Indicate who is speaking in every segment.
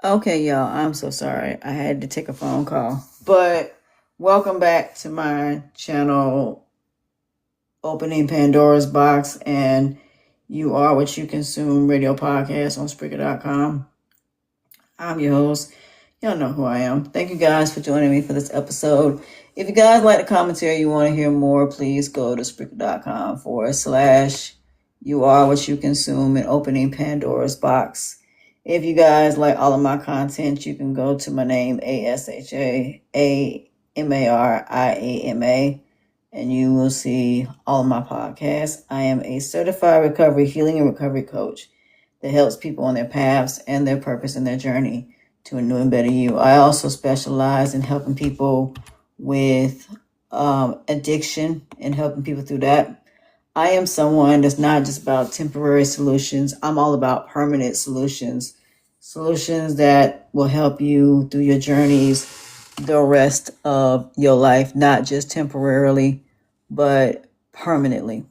Speaker 1: Okay, y'all, I'm so sorry. I had to take a phone call. But welcome back to my channel, Opening Pandora's Box, and You Are What You Consume radio podcast on Spreaker.com. I'm your host. Y'all know who I am. Thank you guys for joining me for this episode. If you guys like the commentary, you want to hear more, please go to Spreaker.com/. You Are What You Consume and Opening Pandora's Box. If you guys like all of my content, you can go to my name, ASHAAMARIAMA, and you will see all of my podcasts. I am a certified recovery, healing, and recovery coach that helps people on their paths and their purpose and their journey to a new and better you. I also specialize in helping people with addiction and helping people through that. I am someone that's not just about temporary solutions. I'm all about permanent solutions, solutions that will help you through your journeys the rest of your life, not just temporarily, but permanently.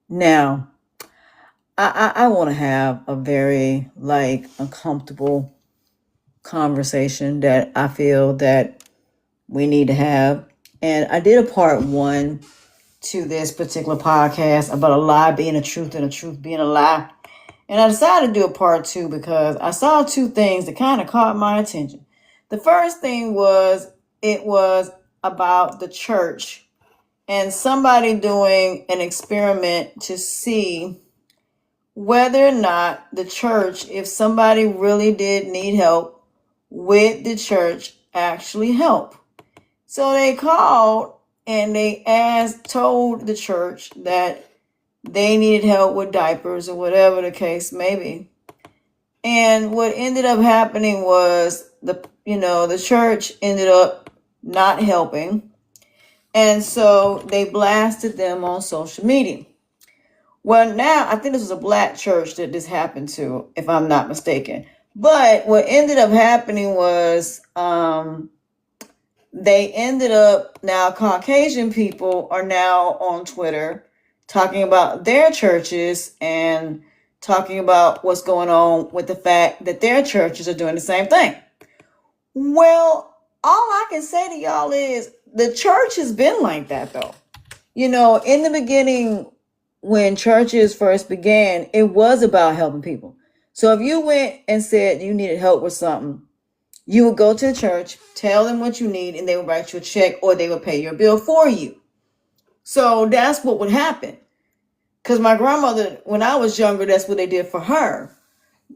Speaker 1: Now, I want to have a very uncomfortable conversation that I feel that we need to have. And I did a part one to this particular podcast about a lie being a truth and a truth being a lie. And I decided to do a part two because I saw two things that kind of caught my attention. The first thing was it was about the church and somebody doing an experiment to see whether or not the church, if somebody really did need help, would the church actually help? So they called and they told the church that they needed help with diapers or whatever the case may be. And what ended up happening was the church ended up not helping. And so they blasted them on social media. Well, now I think this was a black church that this happened to, if I'm not mistaken. But what ended up happening was they ended up, now Caucasian people are now on Twitter talking about their churches and talking about what's going on with the fact that their churches are doing the same thing. Well, all I can say to y'all is the church has been like that, though. In the beginning, when churches first began, it was about helping people. So if you went and said you needed help with something, you would go to the church, tell them what you need, and they would write you a check or they would pay your bill for you. So that's what would happen. Because my grandmother, when I was younger, that's what they did for her.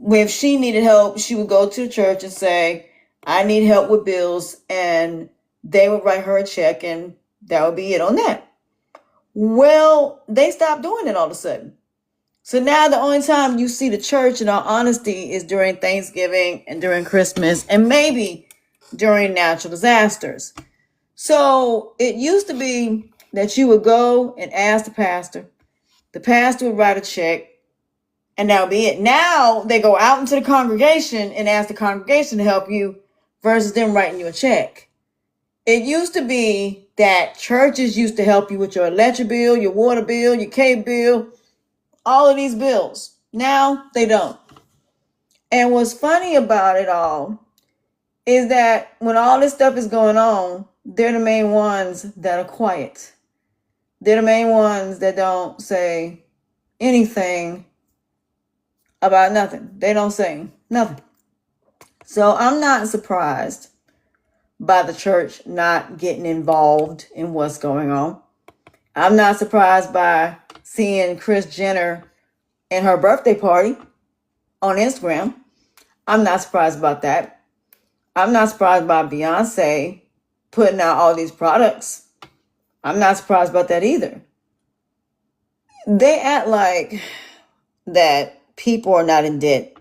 Speaker 1: If she needed help, she would go to the church and say, I need help with bills, and they would write her a check, and that would be it on that. Well, they stopped doing it all of a sudden. So now the only time you see the church, in all honesty, is during Thanksgiving and during Christmas and maybe during natural disasters. So it used to be that you would go and ask the pastor would write a check, and that would be it. Now they go out into the congregation and ask the congregation to help you versus them writing you a check. It used to be that churches used to help you with your electric bill, your water bill, your cable bill, all of these bills. Now they don't. And what's funny about it all is that when all this stuff is going on, they're the main ones that are quiet. They're the main ones that don't say anything about nothing. They don't say nothing. So I'm not surprised by the church not getting involved in what's going on. I'm not surprised by seeing Kris Jenner and her birthday party on Instagram. I'm not surprised about that. I'm not surprised by Beyonce putting out all these products. I'm not surprised about that either. They act like that people are not in debt.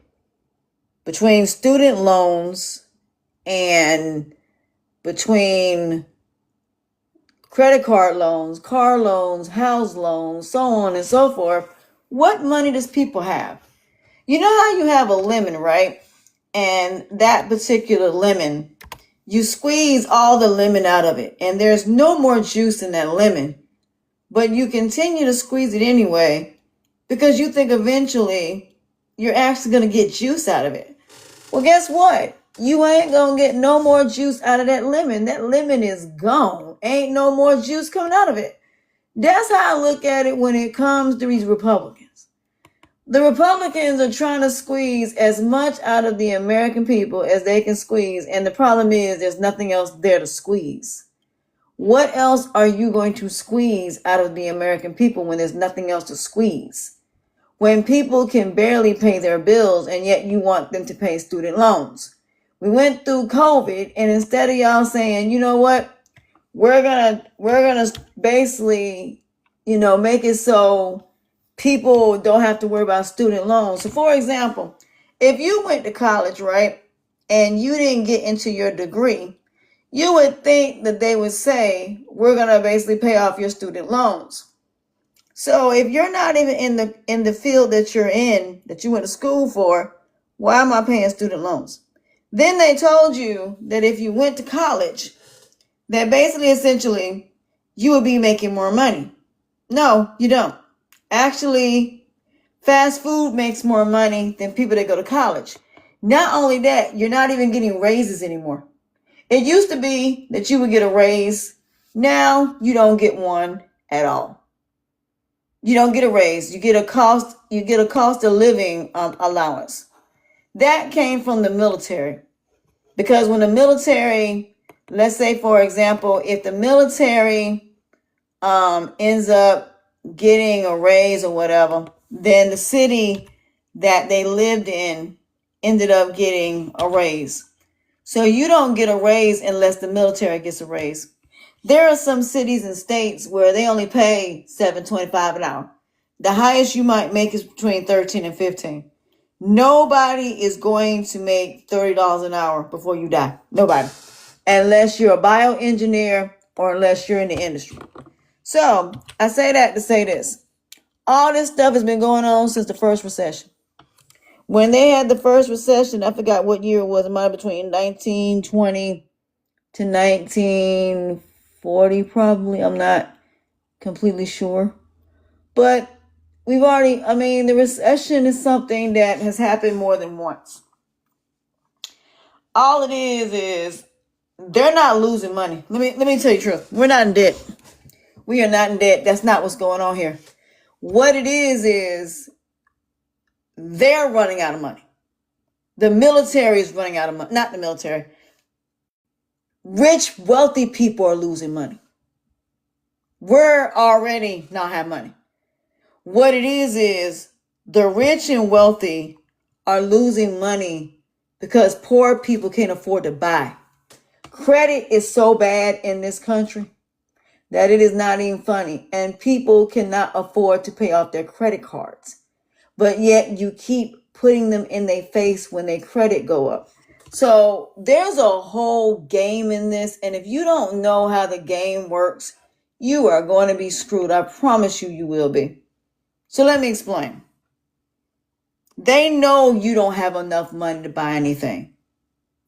Speaker 1: Between student loans and between credit card loans, car loans, house loans, so on and so forth, what money does people have? You know how you have a lemon, right? And that particular lemon, you squeeze all the lemon out of it, and there's no more juice in that lemon, but you continue to squeeze it anyway because you think eventually you're actually going to get juice out of it. Well, guess what? you ain't gonna get no more juice out of that lemon. That lemon is gone. Ain't no more juice coming out of it. That's how I look at it when it comes to these Republicans. The Republicans are trying to squeeze as much out of the American people as they can squeeze, and the problem is there's nothing else there to squeeze. What else are you going to squeeze out of the American people when there's nothing else to squeeze? When people can barely pay their bills and yet you want them to pay student loans. We went through COVID, and instead of y'all saying, you know what, we're gonna basically, make it so people don't have to worry about student loans. So for example, if you went to college, right, and you didn't get into your degree, you would think that they would say, we're gonna basically pay off your student loans. So if you're not even in the field that you're in, that you went to school for, why am I paying student loans? Then they told you that if you went to college, that basically essentially you would be making more money. No, you don't. Actually, fast food makes more money than people that go to college. Not only that, you're not even getting raises anymore. It used to be that you would get a raise. Now you don't get one at all. You don't get a raise. You get a cost of living allowance. That came from the military. Because when the military, let's say for example, if the military ends up getting a raise or whatever, then the city that they lived in ended up getting a raise. So you don't get a raise unless the military gets a raise. There are some cities and states where they only pay $7.25 an hour. The highest you might make is between 13 and 15. Nobody is going to make $30 an hour before you die. Nobody. Unless you're a bioengineer or unless you're in the industry. So I say that to say this. All this stuff has been going on since the first recession. When they had the first recession, I forgot what year it was. It might have been between 1920 to 1940 probably. I'm not completely sure. But the recession is something that has happened more than once. All it is they're not losing money. Let me tell you the truth. We're not in debt. We are not in debt. That's not what's going on here. What it is they're running out of money. The military is running out of money. Not the military. Rich, wealthy people are losing money. We're already not have money. What it is the rich and wealthy are losing money because poor people can't afford to buy. Credit is so bad in this country that it is not even funny. And people cannot afford to pay off their credit cards. But yet you keep putting them in their face when their credit go up. So there's a whole game in this. And if you don't know how the game works, you are going to be screwed. I promise you will be. So let me explain. They know you don't have enough money to buy anything.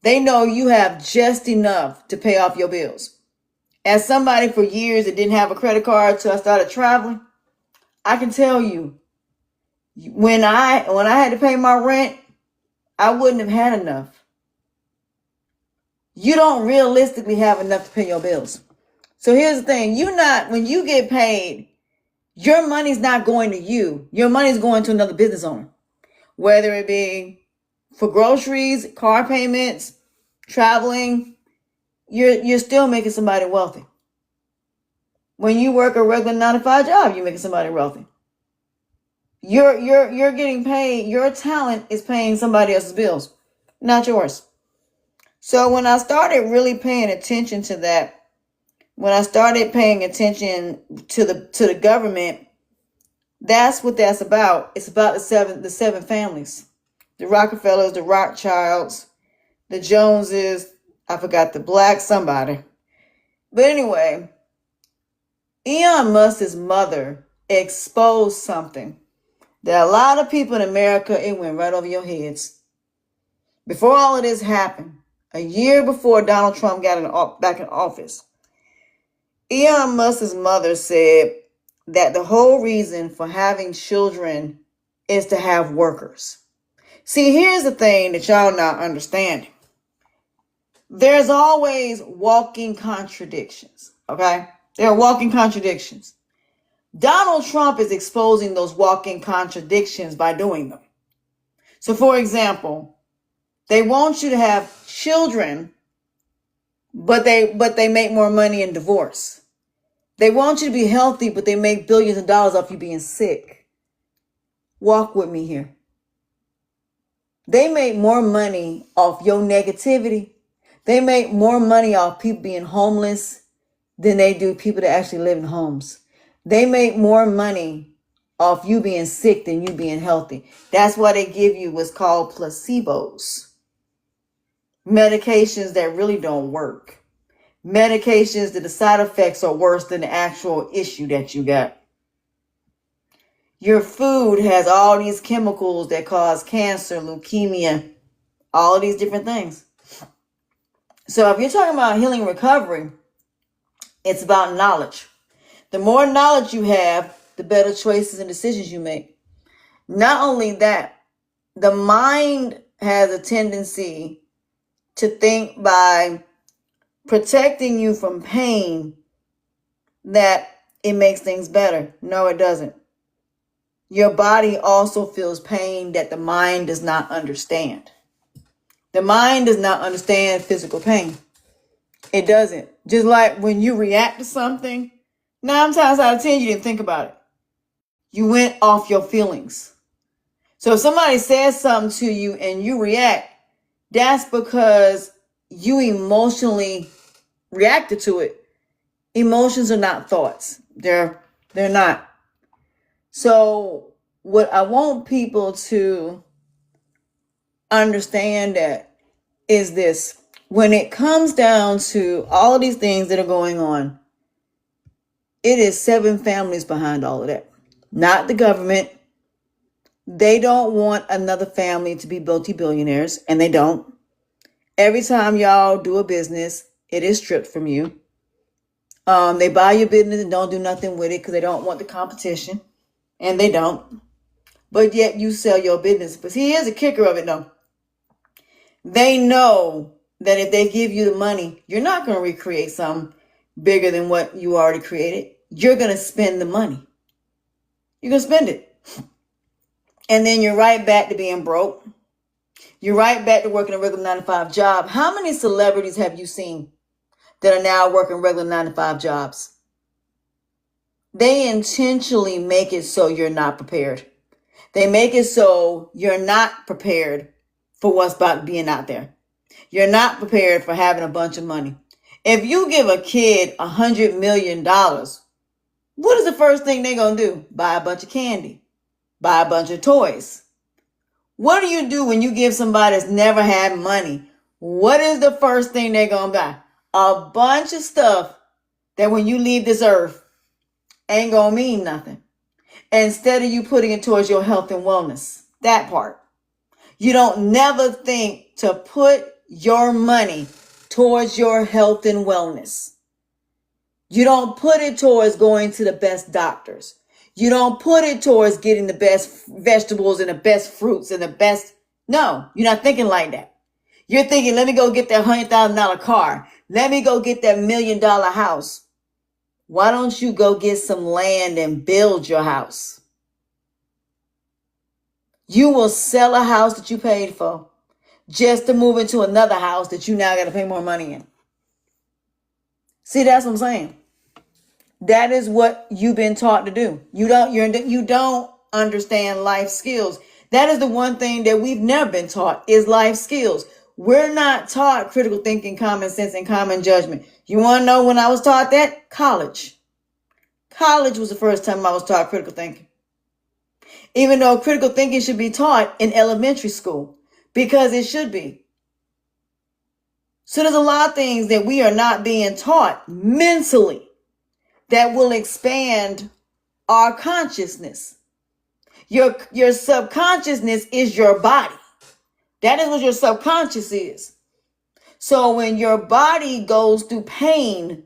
Speaker 1: They know you have just enough to pay off your bills. As somebody for years that didn't have a credit card till I started traveling, I can tell you, when I had to pay my rent, I wouldn't have had enough. You don't realistically have enough to pay your bills. So here's the thing. When you get paid, your money's not going to you. Your money's going to another business owner. Whether it be for groceries, car payments, traveling, you're still making somebody wealthy. When you work a regular 9-to-5 job, you're making somebody wealthy. You're getting paid. Your talent is paying somebody else's bills, not yours. So when I started really paying attention to that, when I started paying attention to the government, that's what that's about. It's about the seven families. The Rockefellers, the Rothschilds, the Joneses, I forgot the black somebody. But anyway, Elon Musk's mother exposed something that a lot of people in America, it went right over your heads. Before all of this happened, a year before Donald Trump got back in office, Elon Musk's mother said that the whole reason for having children is to have workers. See, here's the thing that y'all not understanding. there's always walking contradictions. Okay? There are walking contradictions. Donald Trump is exposing those walking contradictions by doing them. So, for example, they want you to have children, but they make more money in divorce. They want you to be healthy, but they make billions of dollars off you being sick. Walk with me here. They make more money off your negativity. They make more money off people being homeless than they do people that actually live in homes. They make more money off you being sick than you being healthy. That's why they give you what's called placebos. Medications that really don't work. Medications that the side effects are worse than the actual issue that you got. Your food has all these chemicals that cause cancer, leukemia, all of these different things. So if you're talking about healing recovery, it's about knowledge. The more knowledge you have, the better choices and decisions you make. Not only that, the mind has a tendency to think by protecting you from pain that it makes things better. No, it doesn't. Your body also feels pain that the mind does not understand. The mind does not understand physical pain. It doesn't. Just like when you react to something, 9 times out of 10, you didn't think about it. You went off your feelings. So if somebody says something to you and you react, that's because you emotionally reacted to it. Emotions are not thoughts. They're not. So what I want people to understand that is this. When it comes down to all of these things that are going on, it is 7 families behind all of that. Not the government. They don't want another family to be multi-billionaires, and they don't. Every time y'all do a business, it is stripped from you. They buy your business and don't do nothing with it because they don't want the competition, and they don't. But yet you sell your business. But see, here's the kicker of it, though. They know that if they give you the money, you're not going to recreate something bigger than what you already created. You're going to spend the money. You're going to spend it. And then you're right back to being broke. You're right back to working a regular 9-to-5 job. How many celebrities have you seen that are now working regular 9-to-5 jobs? They intentionally make it so you're not prepared. They make it so you're not prepared for what's about being out there. You're not prepared for having a bunch of money. If you give a kid $100 million, what is the first thing they're going to do? Buy a bunch of candy. Buy a bunch of toys. What do you do when you give somebody that's never had money? What is the first thing they're going to buy? A bunch of stuff that when you leave this earth ain't going to mean nothing. Instead of you putting it towards your health and wellness. That part. You don't never think to put your money towards your health and wellness. You don't put it towards going to the best doctors. You don't put it towards getting the best vegetables and the best fruits and the best. No, you're not thinking like that. You're thinking, let me go get that $100,000 car. Let me go get that $1 million house. Why don't you go get some land and build your house? You will sell a house that you paid for just to move into another house that you now got to pay more money in. See, that's what I'm saying. That is what you've been taught to do. You don't understand life skills. That is the one thing that we've never been taught is life skills. We're not taught critical thinking, common sense, and common judgment. You want to know when I was taught that? College. College was the first time I was taught critical thinking. Even though critical thinking should be taught in elementary school, because it should be. So there's a lot of things that we are not being taught mentally that will expand our consciousness. Your subconsciousness is your body. That is what your subconscious is. So when your body goes through pain,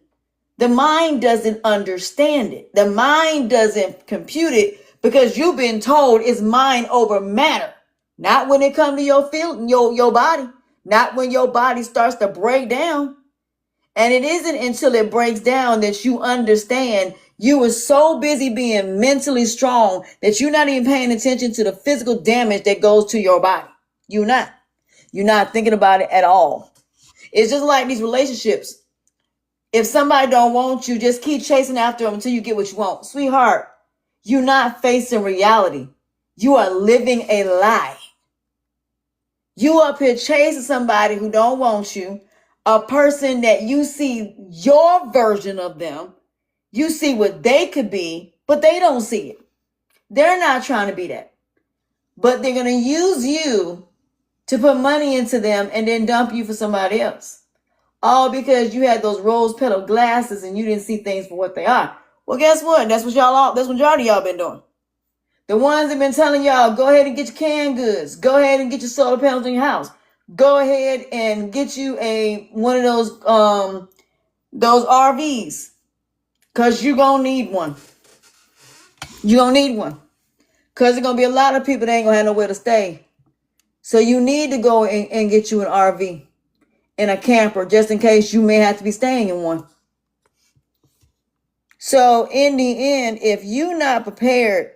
Speaker 1: the mind doesn't understand it. The mind doesn't compute it because you've been told it's mind over matter. Not when it comes to your body. not when your body starts to break down. And it isn't until it breaks down that you understand you were so busy being mentally strong that you're not even paying attention to the physical damage that goes to your body. You're not. You're not thinking about it at all. It's just like these relationships. If somebody don't want you, just keep chasing after them until you get what you want. Sweetheart, you're not facing reality. You are living a lie. You up here chasing somebody who don't want you, a person that you see your version of them. You see what they could be, but they don't see it. They're not trying to be that. But they're going to use you to put money into them and then dump you for somebody else. All because you had those rose-petal glasses and you didn't see things for what they are. Well, guess what? That's what majority of y'all been doing. The ones that been telling y'all, go ahead and get your canned goods. Go ahead and get your solar panels in your house. Go ahead and get you one of those RVs. Because you're going to need one. You're going to need one. Because there's going to be a lot of people that ain't going to have nowhere to stay. So you need to go and get you an RV and a camper just in case you may have to be staying in one. So in the end, if you're not prepared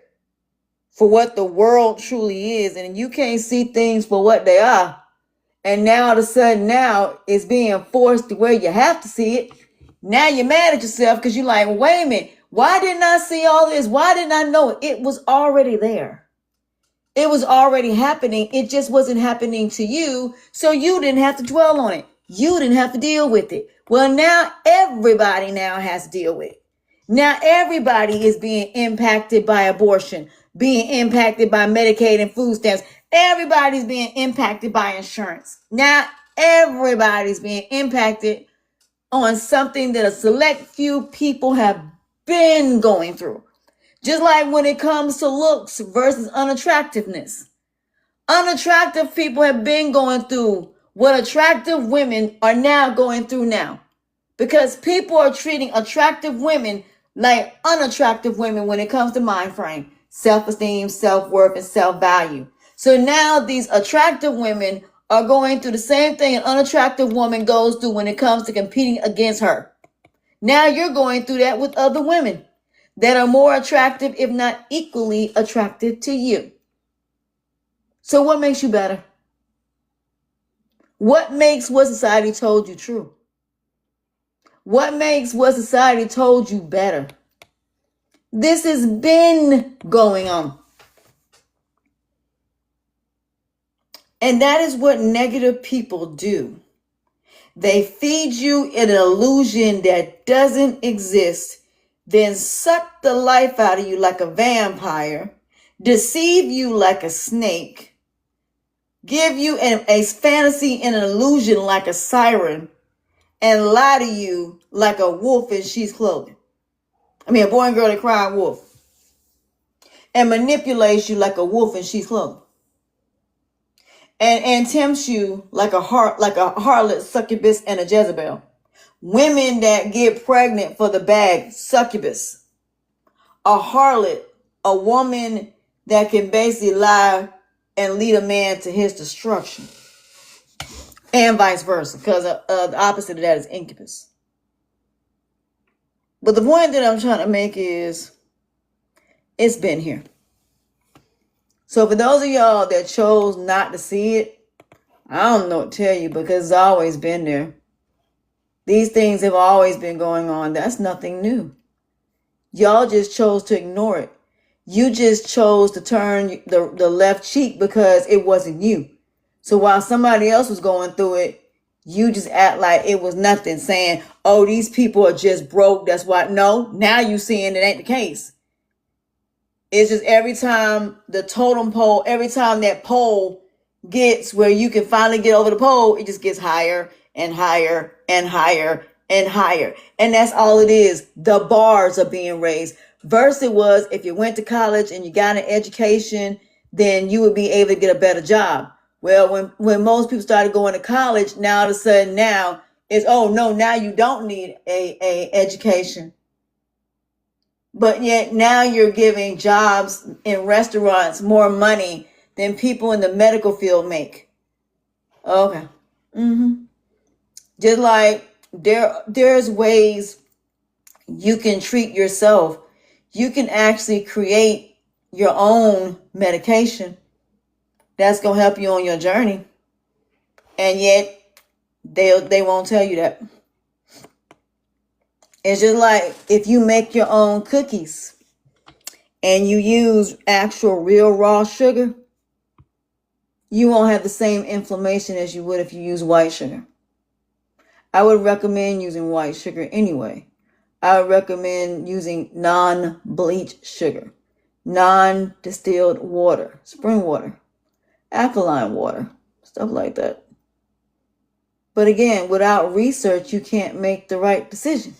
Speaker 1: for what the world truly is and you can't see things for what they are, and now all of a sudden now it's being forced to where you have to see it, now you're mad at yourself because you're like, wait a minute, why didn't I see all this? Why didn't I know it? It was already there. It was already happening. It just wasn't happening to you. So you didn't have to dwell on it. You didn't have to deal with it. Well, now everybody now has to deal with it. Now everybody is being impacted by abortion, being impacted by Medicaid and food stamps. Everybody's being impacted by insurance. Now everybody's being impacted on something that a select few people have been going through. Just like when it comes to looks versus unattractiveness. Unattractive people have been going through what attractive women are now going through now. Because people are treating attractive women like unattractive women when it comes to mind frame, self-esteem, self-worth, and self-value. So now these attractive women are going through the same thing an unattractive woman goes through when it comes to competing against her. Now you're going through that with other women that are more attractive, if not equally attractive to you. So what makes you better? What makes what society told you true? What makes what society told you better? This has been going on. And that is what negative people do. They feed you an illusion that doesn't exist, then suck the life out of you like a vampire, deceive you like a snake, give you a fantasy and an illusion like a siren, and lie to you like a wolf in sheep's clothing. A boy and girl that cried wolf. And manipulates you like a wolf in sheep's clothing. And tempts you like a harlot, succubus, and a Jezebel. Women that get pregnant for the bag, succubus. A harlot, a woman that can basically lie and lead a man to his destruction. And vice versa, because the opposite of that is incubus. But the point that I'm trying to make is, it's been here. So for those of y'all that chose not to see it, I don't know what to tell you, because it's always been there. These things have always been going on. That's nothing new. Y'all just chose to ignore it. You just chose to turn the left cheek because it wasn't you. So while somebody else was going through it, you just act like it was nothing, saying, oh, these people are just broke. That's why. No, now you seeing it ain't the case. It's just every time the totem pole, every time that pole gets where you can finally get over the pole, it just gets higher and higher and higher and higher. And that's all it is. The bars are being raised. Versus it was, if you went to college and you got an education, then you would be able to get a better job. Well, when most people started going to college, now all of a sudden now it's, oh no, now you don't need a education. But yet now you're giving jobs in restaurants more money than people in the medical field make. Okay. Just like there's ways you can treat yourself. You can actually create your own medication that's going to help you on your journey. And yet they won't tell you that. It's just like if you make your own cookies and you use actual real raw sugar, you won't have the same inflammation as you would if you use white sugar. I would recommend using white sugar anyway. I would recommend using non-bleached sugar, non-distilled water, spring water, alkaline water, stuff like that. But again, without research, you can't make the right decision.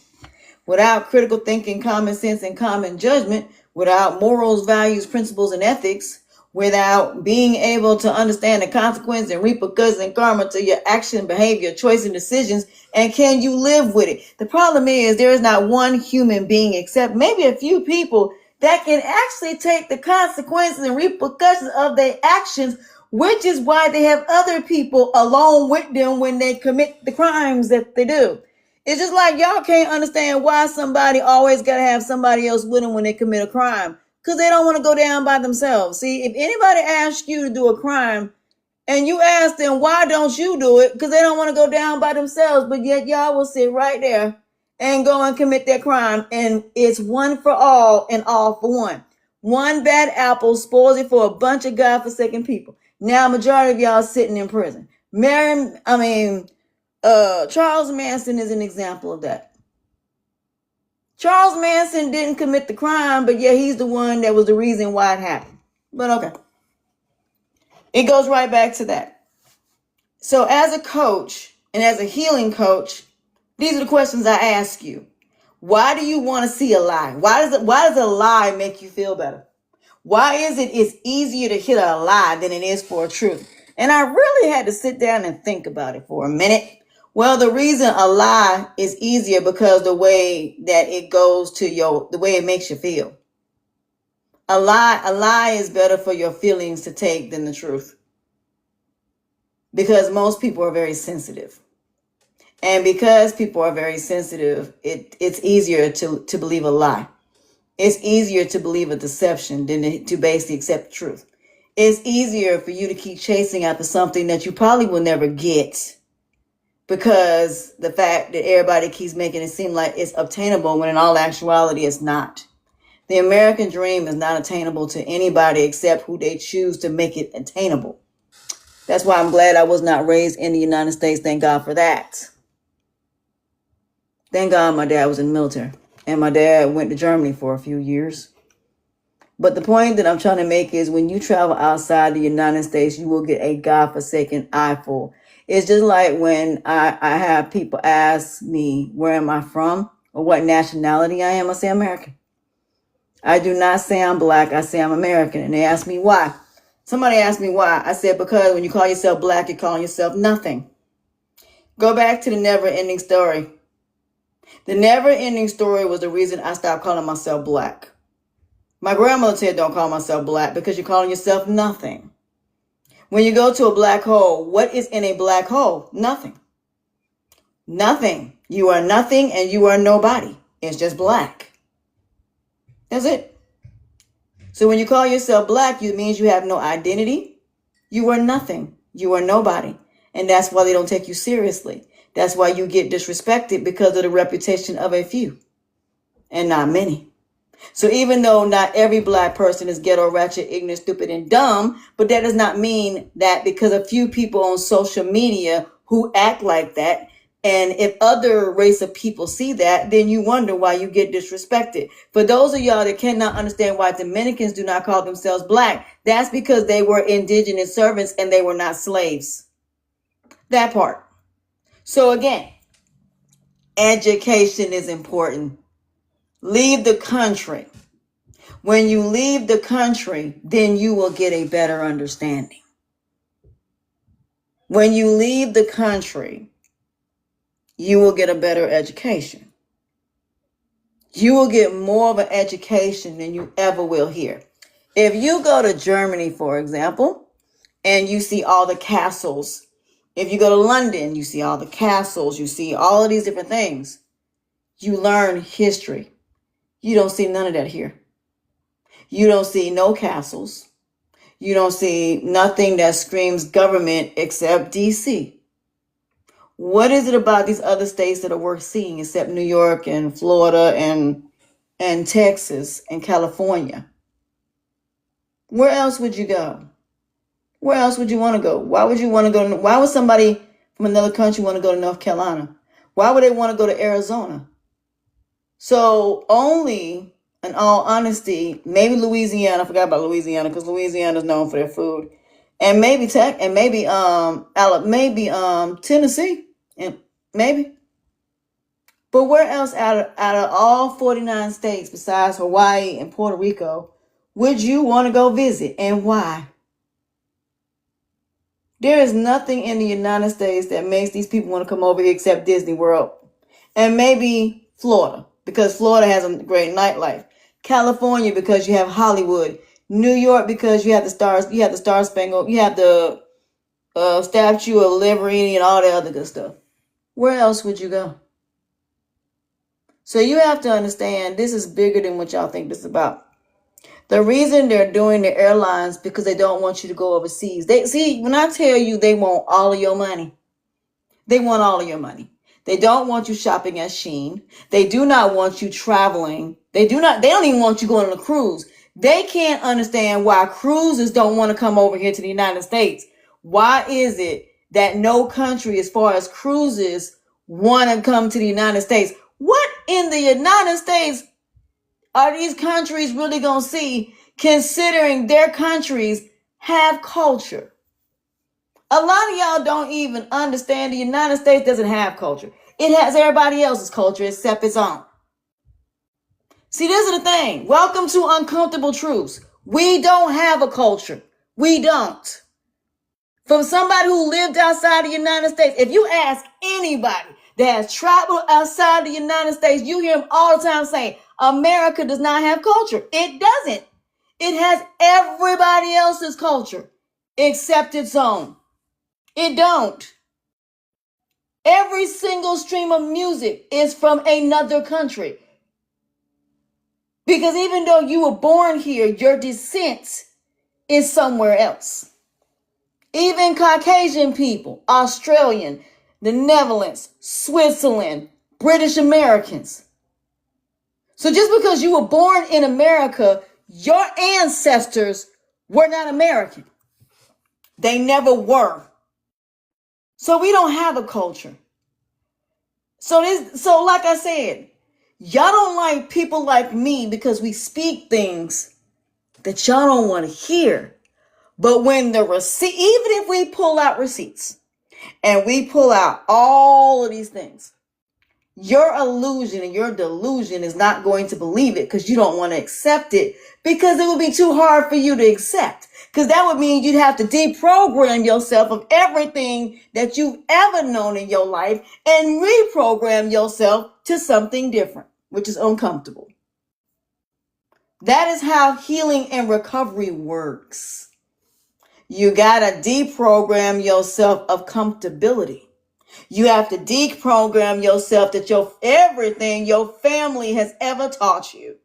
Speaker 1: Without critical thinking, common sense, and common judgment, without morals, values, principles, and ethics, without being able to understand the consequences and repercussions and karma to your action, behavior, choice, and decisions, and can you live with it? The problem is there is not one human being except maybe a few people that can actually take the consequences and repercussions of their actions, which is why they have other people along with them when they commit the crimes that they do. It's just like y'all can't understand why somebody always got to have somebody else with them when they commit a crime, because they don't want to go down by themselves. See, if anybody asks you to do a crime and you ask them, why don't you do it? Because they don't want to go down by themselves, but yet y'all will sit right there and go and commit that crime. And it's one for all and all for one. One bad apple spoils it for a bunch of godforsaken people. Now, majority of y'all sitting in prison. Charles Manson is an example of that. Charles Manson didn't commit the crime, but yeah, he's the one that was the reason why it happened. But okay. It goes right back to that. So as a coach and as a healing coach, these are the questions I ask you. Why do you want to see a lie? Why does a lie make you feel better? Why is it's easier to hit a lie than it is for a truth? And I really had to sit down and think about it for a minute. Well, the reason a lie is easier because the way that it goes to the way it makes you feel. A lie is better for your feelings to take than the truth. Because most people are very sensitive. And because people are very sensitive, it's easier to believe a lie. It's easier to believe a deception than to basically accept the truth. It's easier for you to keep chasing after something that you probably will never get, because the fact that everybody keeps making it seem like it's obtainable when in all actuality it's not. The American dream is not attainable to anybody except who they choose to make it attainable. That's why I'm glad I was not raised in the United States. Thank God for that. Thank God my dad was in the military. And my dad went to Germany for a few years. But the point that I'm trying to make is when you travel outside the United States, you will get a godforsaken eyeful. It's just like when I have people ask me, where am I from or what nationality I am? I say American. I do not say I'm black. I say I'm American. And they ask me why. Somebody asked me why. I said, because when you call yourself black, you're calling yourself nothing. Go back to the never ending story. The never ending story was the reason I stopped calling myself black. My grandmother said, don't call myself black because you're calling yourself nothing. When you go to a black hole, what is in a black hole? Nothing. Nothing. You are nothing and you are nobody. It's just black. That's it. So when you call yourself black, it means you have no identity. You are nothing. You are nobody. And that's why they don't take you seriously. That's why you get disrespected, because of the reputation of a few and not many. So even though not every black person is ghetto, ratchet, ignorant, stupid, and dumb, but that does not mean that because a few people on social media who act like that, and if other race of people see that, then you wonder why you get disrespected. For those of y'all that cannot understand why Dominicans do not call themselves black, that's because they were indigenous servants and they were not slaves. That part. So again, education is important. Leave the country. When you leave the country, then you will get a better understanding. When you leave the country, you will get a better education. You will get more of an education than you ever will here. If you go to Germany, for example, and you see all the castles If you go to London, you see all the castles, you see all of these different things. You learn history. You don't see none of that here. You don't see no castles. You don't see nothing that screams government except DC. What is it about these other states that are worth seeing except New York and Florida and Texas and California? Where else would you go? Where else would you want to go? Why would you want to go? Why would somebody from another country want to go to North Carolina? Why would they want to go to Arizona? So only, in all honesty, maybe Louisiana. I forgot about Louisiana because Louisiana is known for their food, and maybe maybe Tennessee, and maybe. But where else out of all 49 states besides Hawaii and Puerto Rico would you want to go visit, and why? There is nothing in the United States that makes these people want to come over here except Disney World. And maybe Florida, because Florida has a great nightlife. California, because you have Hollywood. New York, because you have the Star Spangled, you have the Statue of Liberty and all the other good stuff. Where else would you go? So you have to understand this is bigger than what y'all think this is about. The reason they're doing the airlines because they don't want you to go overseas. When I tell you they want all of your money, they want all of your money. They don't want you shopping at Shein. They do not want you traveling. They don't even want you going on a cruise. They can't understand why cruises don't want to come over here to the United States. Why is it that no country, as far as cruises, want to come to the United States? What in the United States are these countries really going to see, considering their countries have culture? A lot of y'all don't even understand the United States doesn't have culture. It has everybody else's culture except its own. See, this is the thing. Welcome to Uncomfortable Truths. We don't have a culture. We don't. From somebody who lived outside the United States, if you ask anybody that has traveled outside the United States, you hear them all the time saying, America does not have culture. It doesn't. It has everybody else's culture except its own. It don't. Every single stream of music is from another country. Because even though you were born here, your descent is somewhere else. Even Caucasian people, Australian, the Netherlands, Switzerland, British Americans. So just because you were born in America, your ancestors were not American. They never were. So we don't have a culture. So like I said, y'all don't like people like me because we speak things that y'all don't want to hear. But when the receipt, even if we pull out receipts and we pull out all of these things, your illusion and your delusion is not going to believe it because you don't want to accept it, because it would be too hard for you to accept. Because that would mean you'd have to deprogram yourself of everything that you've ever known in your life and reprogram yourself to something different, which is uncomfortable. That is how healing and recovery works. You gotta deprogram yourself of comfortability. You have to deprogram yourself that everything your family has ever taught you.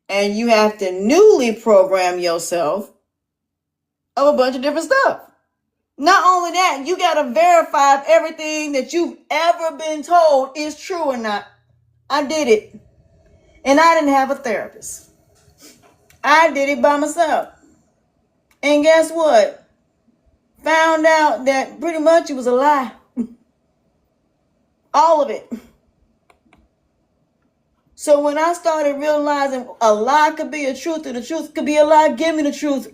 Speaker 1: And you have to newly program yourself of a bunch of different stuff. Not only that, you got to verify if everything that you've ever been told is true or not. I did it. And I didn't have a therapist. I did it by myself. And guess what? Found out that pretty much it was a lie. All of it. So when I started realizing a lie could be a truth and the truth could be a lie, give me the truth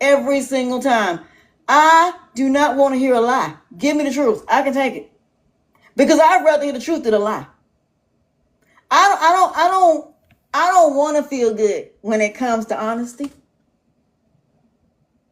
Speaker 1: every single time. I do not want to hear a lie. Give me the truth. I can take it. Because I'd rather hear the truth than a lie. I don't want to feel good when it comes to honesty.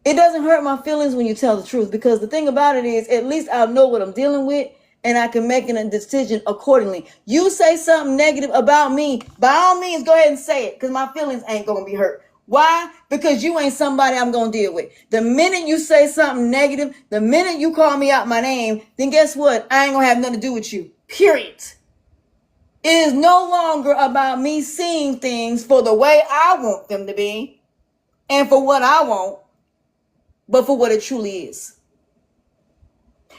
Speaker 1: It doesn't hurt my feelings when you tell the truth, because the thing about it is, at least I'll know what I'm dealing with and I can make a decision accordingly. You say something negative about me, by all means, go ahead and say it, because my feelings ain't going to be hurt. Why? Because you ain't somebody I'm going to deal with. The minute you say something negative, the minute you call me out my name, then guess what? I ain't going to have nothing to do with you. Period. It is no longer about me seeing things for the way I want them to be and for what I want, but for what it truly is.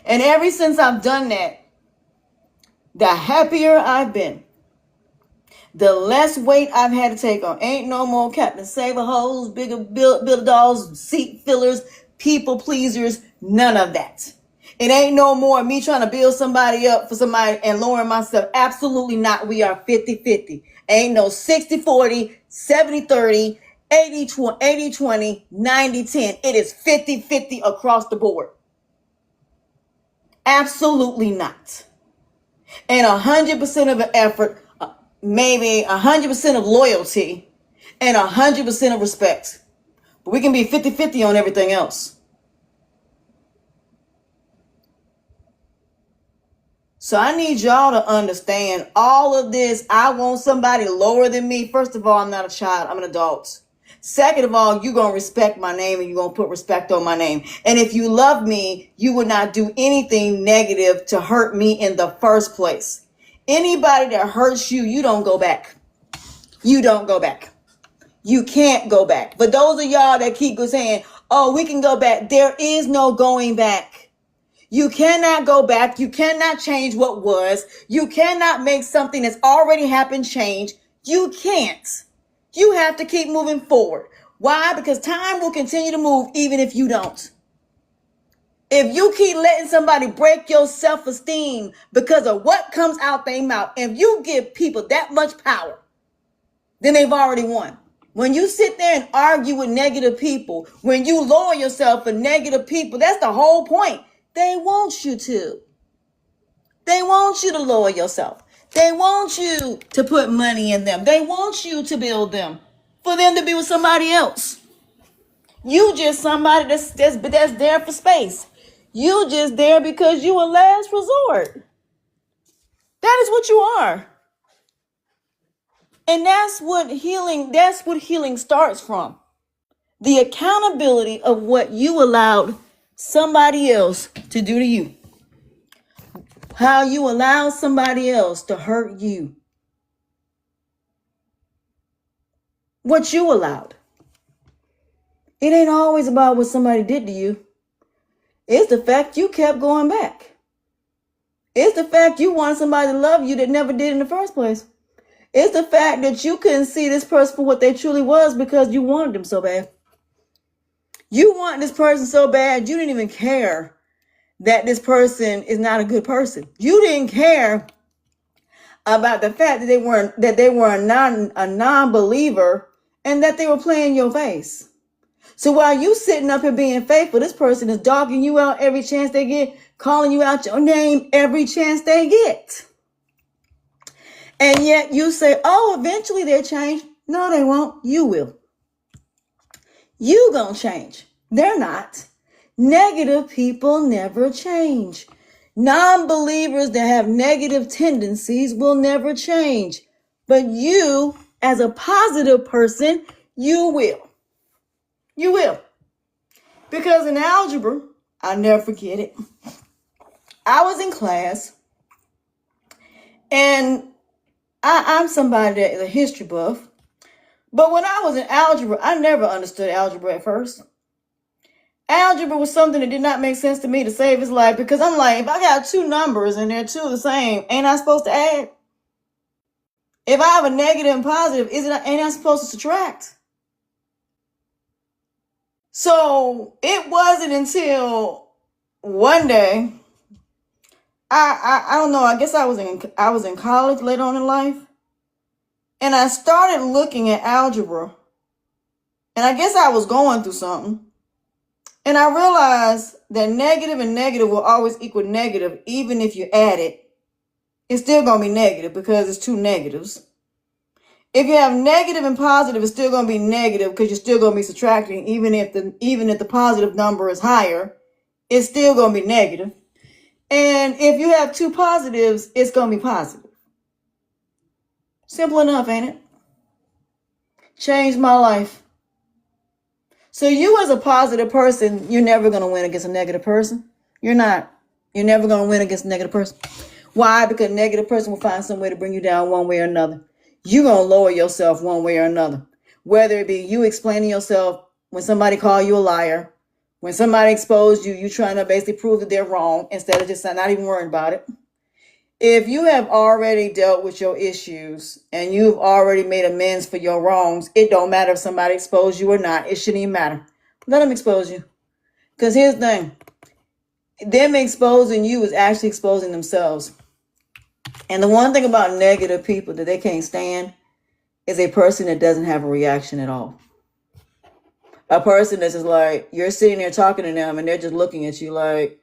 Speaker 1: And ever since I've done that, the happier I've been. The less weight I've had to take on. Ain't no more Captain Save-A-Hoes, bigger build dolls, seat fillers, people pleasers, none of that. It ain't no more me trying to build somebody up for somebody and lowering myself. Absolutely not. We are 50-50. Ain't no 60-40, 70-30, 80-20, 90-10. It is 50-50 across the board. Absolutely not. And 100% of an effort, maybe 100% of loyalty, and 100% of respect. But we can be 50-50 on everything else. So I need y'all to understand all of this. I want somebody lower than me. First of all, I'm not a child. I'm an adult. Second of all, you're going to respect my name and you're going to put respect on my name. And if you love me, you would not do anything negative to hurt me in the first place. Anybody that hurts you, you don't go back. You don't go back. You can't go back. For those of y'all that keep saying, oh, we can go back. There is no going back. You cannot go back. You cannot change what was. You cannot make something that's already happened change. You can't. You have to keep moving forward. Why? Because time will continue to move even if you don't. If you keep letting somebody break your self-esteem because of what comes out their mouth, if you give people that much power, then they've already won. When you sit there and argue with negative people, when you lower yourself for negative people, that's the whole point. They want you to. They want you to lower yourself. They want you to put money in them. They want you to build them for them to be with somebody else. You just somebody that's there for space. You just there because you a last resort. That is what you are. And that's what healing starts from. The accountability of what you allowed somebody else to do to you. How you allow somebody else to hurt you. What you allowed. It ain't always about what somebody did to you. It's the fact you kept going back. It's the fact you wanted somebody to love you that never did in the first place. It's the fact that you couldn't see this person for what they truly was because you wanted them so bad. You want this person so bad, you didn't even care that this person is not a good person. You didn't care about the fact that they were a non-believer and that they were playing your face. So while you sitting up here being faithful, this person is dogging you out every chance they get, calling you out your name every chance they get. And yet you say, oh, eventually they'll change. No, they won't. You will. You gonna change. They're not. Negative people never change. Non-believers that have negative tendencies will never change. But you, as a positive person, you will. You will. Because in algebra, I'll never forget it. I was in class, and I'm somebody that is a history buff. But when I was in algebra, I never understood algebra at first. Algebra was something that did not make sense to me to save his life because I'm like, if I got two numbers and they're two the same, ain't I supposed to add? If I have a negative and positive, ain't I supposed to subtract? So it wasn't until one day, I don't know, I guess I was in college later on in life, and I started looking at algebra, and I guess I was going through something. And I realized that negative and negative will always equal negative, even if you add it. It's still going to be negative because it's two negatives. If you have negative and positive, it's still going to be negative because you're still going to be subtracting. Even if the positive number is higher, it's still going to be negative. And if you have two positives, it's going to be positive. Simple enough, ain't it? Changed my life. So you as a positive person, you're never going to win against a negative person. You're not. You're never going to win against a negative person. Why? Because a negative person will find some way to bring you down one way or another. You're going to lower yourself one way or another. Whether it be you explaining yourself when somebody call you a liar, when somebody exposed you, you trying to basically prove that they're wrong instead of just not even worrying about it. If you have already dealt with your issues and you've already made amends for your wrongs, it don't matter if somebody exposed you or not. It shouldn't even matter. Let them expose you. Because here's the thing. Them exposing you is actually exposing themselves. And the one thing about negative people that they can't stand is a person that doesn't have a reaction at all. A person that's just like, you're sitting there talking to them and they're just looking at you like,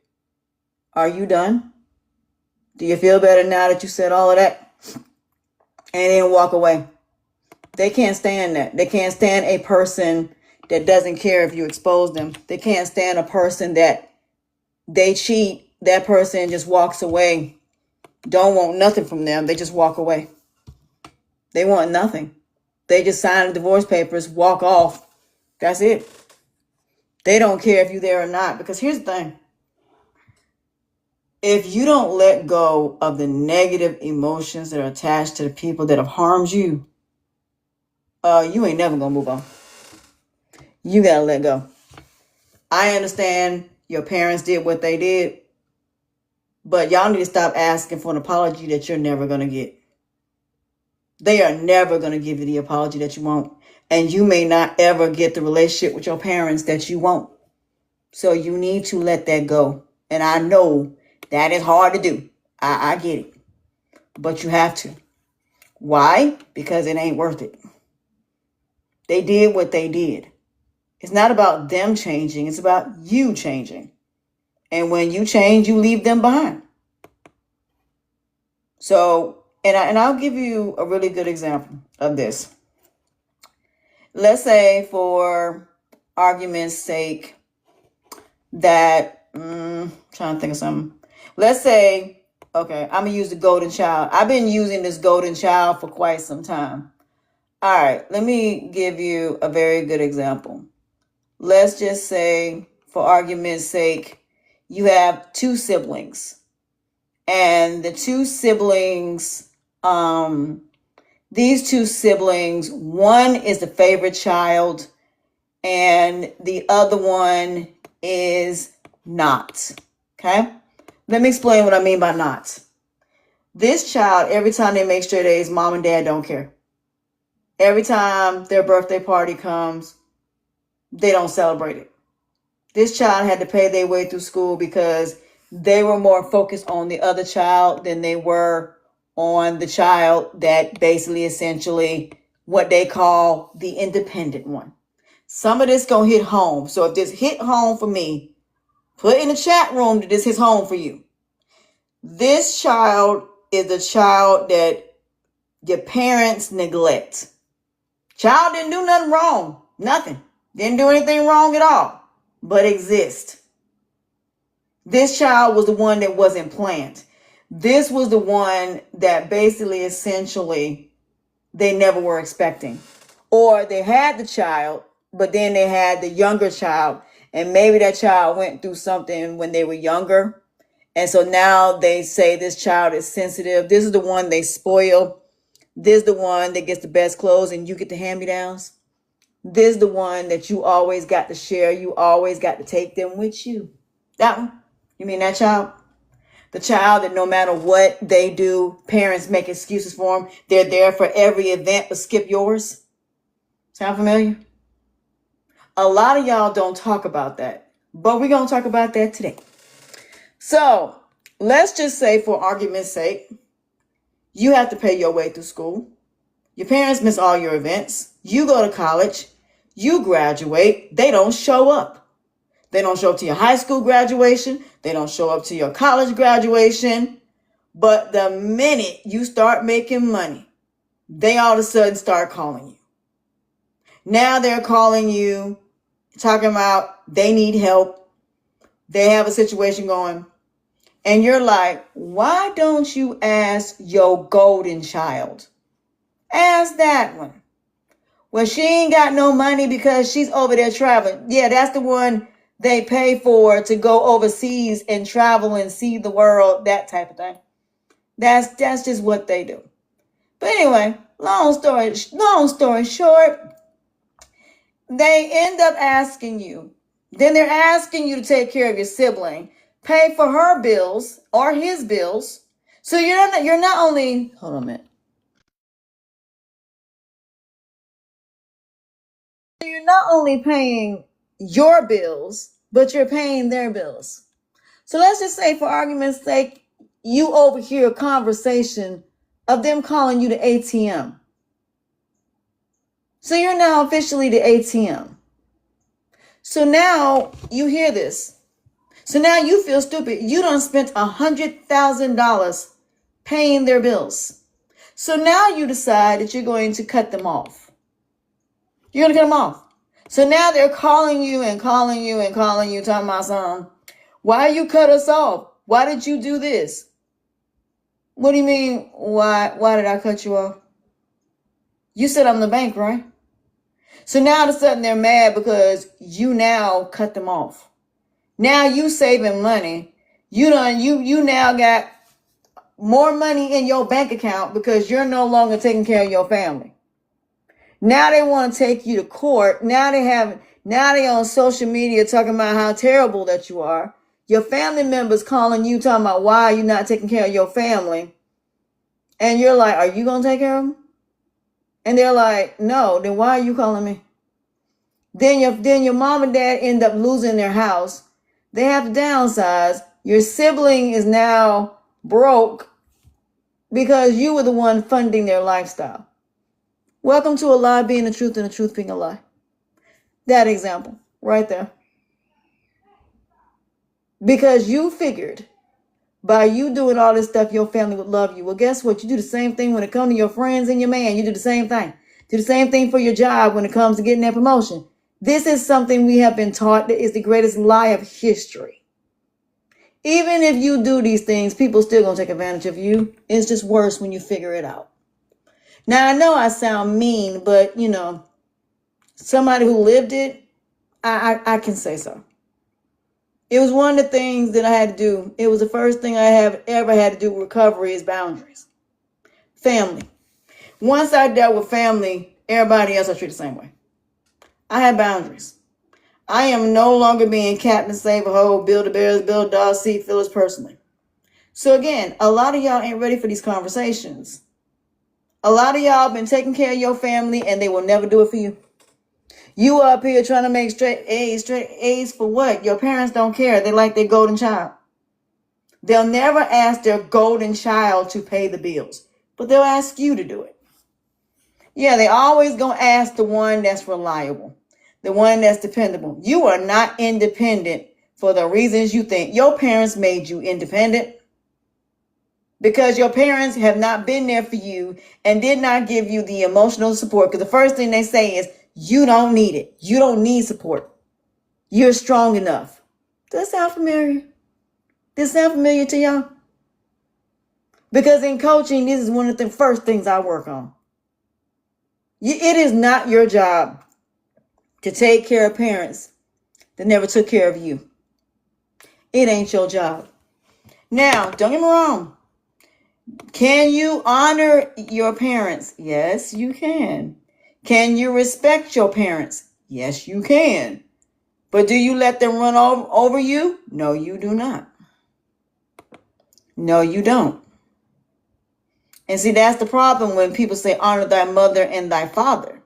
Speaker 1: are you done? Do you feel better now that you said all of that? And then walk away. They can't stand that. They can't stand a person that doesn't care if you expose them. They can't stand a person that they cheat. That person just walks away. Don't want nothing from them. They just walk away. They want nothing. They just sign the divorce papers, walk off. That's it. They don't care if you're there or not. Because here's the thing. If you don't let go of the negative emotions that are attached to the people that have harmed you, you ain't never gonna move on. You gotta let go. I understand your parents did what they did, but y'all need to stop asking for an apology that you're never gonna get. They are never gonna give you the apology that you want, and you may not ever get the relationship with your parents that you want. So you need to let that go. And I know that is hard to do. I get it. But you have to. Why? Because it ain't worth it. They did what they did. It's not about them changing. It's about you changing. And when you change, you leave them behind. So, and I'll give you a really good example of this. Let's say for argument's sake that, trying to think of something. Let's say, okay, I'm going to use the golden child. I've been using this golden child for quite some time. All right, let me give you a very good example. Let's just say, for argument's sake, you have two siblings. And the two siblings, these two siblings, one is the favorite child and the other one is not. Okay? Let me explain what I mean by not. This child, every time they make straight A's, mom and dad don't care. Every time their birthday party comes, they don't celebrate it. This child had to pay their way through school because they were more focused on the other child than they were on the child that basically essentially what they call the independent one. Some of this gonna hit home. So if this hit home for me, put in the chat room that this hits home for you. This child is the child that your parents neglect. Child didn't do nothing wrong. Nothing. Didn't do anything wrong at all. But exist. This child was the one that wasn't planned. This was the one that basically essentially they never were expecting. Or they had the child, but then they had the younger child. And maybe that child went through something when they were younger. And so now they say this child is sensitive. This is the one they spoil. This is the one that gets the best clothes and you get the hand-me-downs. This is the one that you always got to share. You always got to take them with you. That one? You mean that child? The child that no matter what they do, parents make excuses for them. They're there for every event but skip yours. Sound familiar? A lot of y'all don't talk about that. But we're going to talk about that today. So let's just say for argument's sake, you have to pay your way through school. Your parents miss all your events. You go to college. You graduate. They don't show up. They don't show up to your high school graduation. They don't show up to your college graduation. But the minute you start making money, they all of a sudden start calling you. Now they're calling you, talking about they need help. They have a situation going. And you're like, why don't you ask your golden child? Ask that one. Well, she ain't got no money because she's over there traveling. Yeah, that's the one they pay for to go overseas and travel and see the world, that type of thing. That's just what they do. But anyway, long story short, they end up asking you. Then they're asking you to take care of your sibling, pay for her bills or his bills. So you're not only, hold on a minute. You're not only paying your bills, but you're paying their bills. So let's just say, for argument's sake, you overhear a conversation of them calling you the ATM. So you're now officially the ATM. So now you hear this. So now you feel stupid. You done spent $100,000 paying their bills. So now you decide that you're going to cut them off. You're going to cut them off. So now they're calling you and calling you and calling you, talking about something. Why you cut us off? Why did you do this? What do you mean, why did I cut you off? You said I'm the bank, right? So now all of a sudden they're mad because you now cut them off. Now you saving money. You now got more money in your bank account because you're no longer taking care of your family. Now they want to take you to court. Now they on social media talking about how terrible that you are. Your family members calling you talking about why you're not taking care of your family. And you're like, are you going to take care of them? And they're like, no, then why are you calling me? Then your mom and dad end up losing their house. They have to downsize. Your sibling is now broke because you were the one funding their lifestyle. Welcome to a lie being the truth and the truth being a lie. That example right there. Because you figured by you doing all this stuff, your family would love you. Well, guess what? You do the same thing when it comes to your friends and your man. You do the same thing. Do the same thing for your job when it comes to getting that promotion. This is something we have been taught that is the greatest lie of history. Even if you do these things, people still gonna take advantage of you. It's just worse when you figure it out. Now, I know I sound mean, but somebody who lived it, I can say so. It was one of the things that I had to do. It was the first thing I have ever had to do with recovery is boundaries. Family. Once I dealt with family, everybody else I treat the same way. I had boundaries. I am no longer being Captain Save a Hole, Build a Bears, Build a Dog, Seat Fillers personally. So again, a lot of y'all ain't ready for these conversations. A lot of y'all been taking care of your family and they will never do it for you. You up here trying to make straight A's for what? Your parents don't care. They like their golden child. They'll never ask their golden child to pay the bills, but they'll ask you to do it. Yeah, they always gonna ask the one that's reliable, the one that's dependable. You are not independent for the reasons you think. Your parents made you independent because your parents have not been there for you and did not give you the emotional support. Because the first thing they say is, you don't need it. You don't need support. You're strong enough. Does that sound familiar? Does it sound familiar to y'all? Because in coaching, this is one of the first things I work on. It is not your job to take care of parents that never took care of you. It ain't your job. Now, don't get me wrong. Can you honor your parents? Yes, you can. Can you respect your parents? Yes, you can. But do you let them run over you? No, you do not. No, you don't. And see, that's the problem when people say honor thy mother and thy father.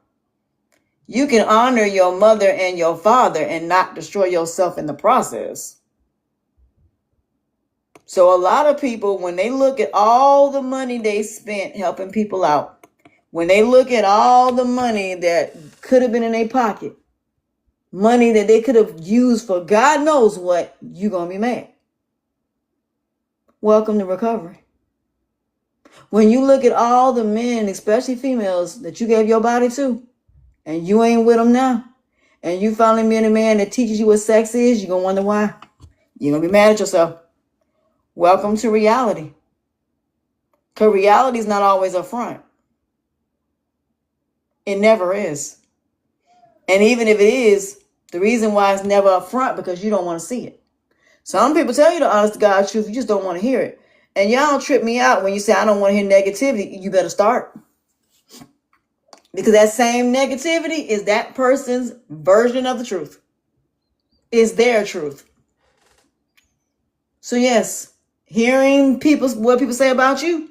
Speaker 1: You can honor your mother and your father and not destroy yourself in the process. So a lot of people, when they look at all the money they spent helping people out, when they look at all the money that could have been in their pocket, money that they could have used for God knows what, you're going to be mad. Welcome to recovery. When you look at all the men, especially females, that you gave your body to, and you ain't with them now, and you finally meet a man that teaches you what sex is, you're going to wonder why. You're going to be mad at yourself. Welcome to reality. Because reality is not always up front. It never is. And even if it is, the reason why it's never up front because you don't want to see it. Some people tell you the honest to God truth, you just don't want to hear it. And y'all trip me out when you say I don't want to hear negativity. You better start. Because that same negativity is that person's version of the truth. It's their truth. So yes, hearing what people say about you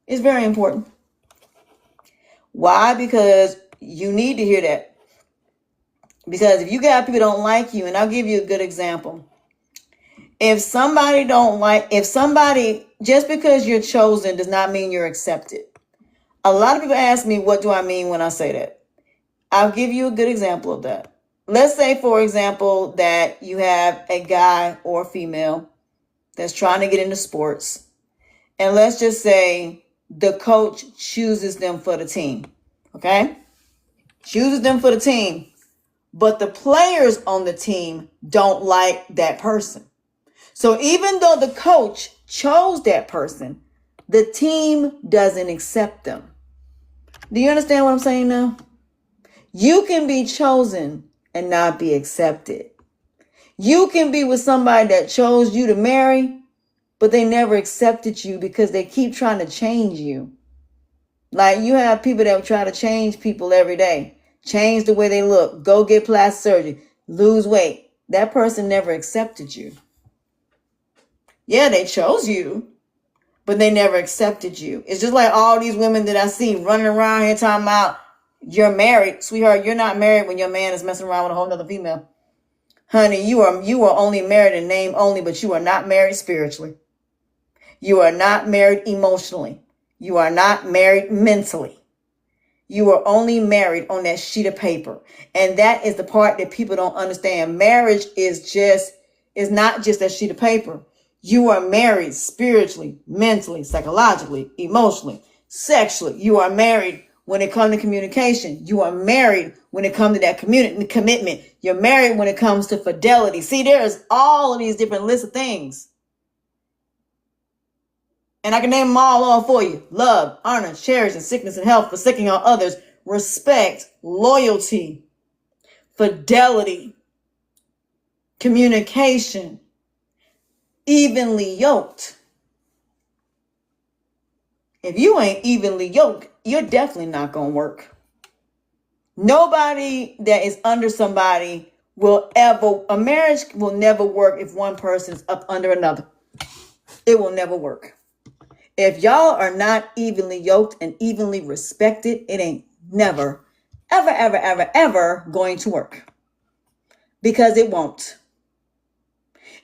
Speaker 1: is very important. Why? Because you need to hear that. Because if you got people don't like you, and I'll give you a good example. If somebody, just because you're chosen does not mean you're accepted. A lot of people ask me, what do I mean when I say that? I'll give you a good example of that. Let's say, for example, that you have a guy or a female that's trying to get into sports. And let's just say the coach chooses them for the team. Okay? Chooses them for the team. But the players on the team don't like that person. So even though the coach chose that person, the team doesn't accept them. Do you understand what I'm saying now? You can be chosen and not be accepted. You can be with somebody that chose you to marry, but they never accepted you because they keep trying to change you. Like you have people that try to change people every day. Change the way they look. Go get plastic surgery. Lose weight. That person never accepted you. Yeah, they chose you, but they never accepted you. It's just like all these women that I see running around here talking about you're married. Sweetheart, you're not married when your man is messing around with a whole nother female. Honey, you are only married in name only, but you are not married spiritually. You are not married emotionally. You are not married mentally. You are only married on that sheet of paper. And that is the part that people don't understand. Marriage is not just that sheet of paper. You are married spiritually, mentally, psychologically, emotionally, sexually. You are married when it comes to communication. You are married when it comes to that commitment. You're married when it comes to fidelity. See, there's all of these different lists of things. And I can name them all for you. Love, honor, cherishing, sickness and health, forsaking all others, respect, loyalty, fidelity, communication, evenly yoked. If you ain't evenly yoked, you're definitely not going to work. Nobody that is under somebody a marriage will never work if one person is up under another. It will never work. If y'all are not evenly yoked and evenly respected, it ain't never, ever, ever, ever, ever going to work. Because it won't.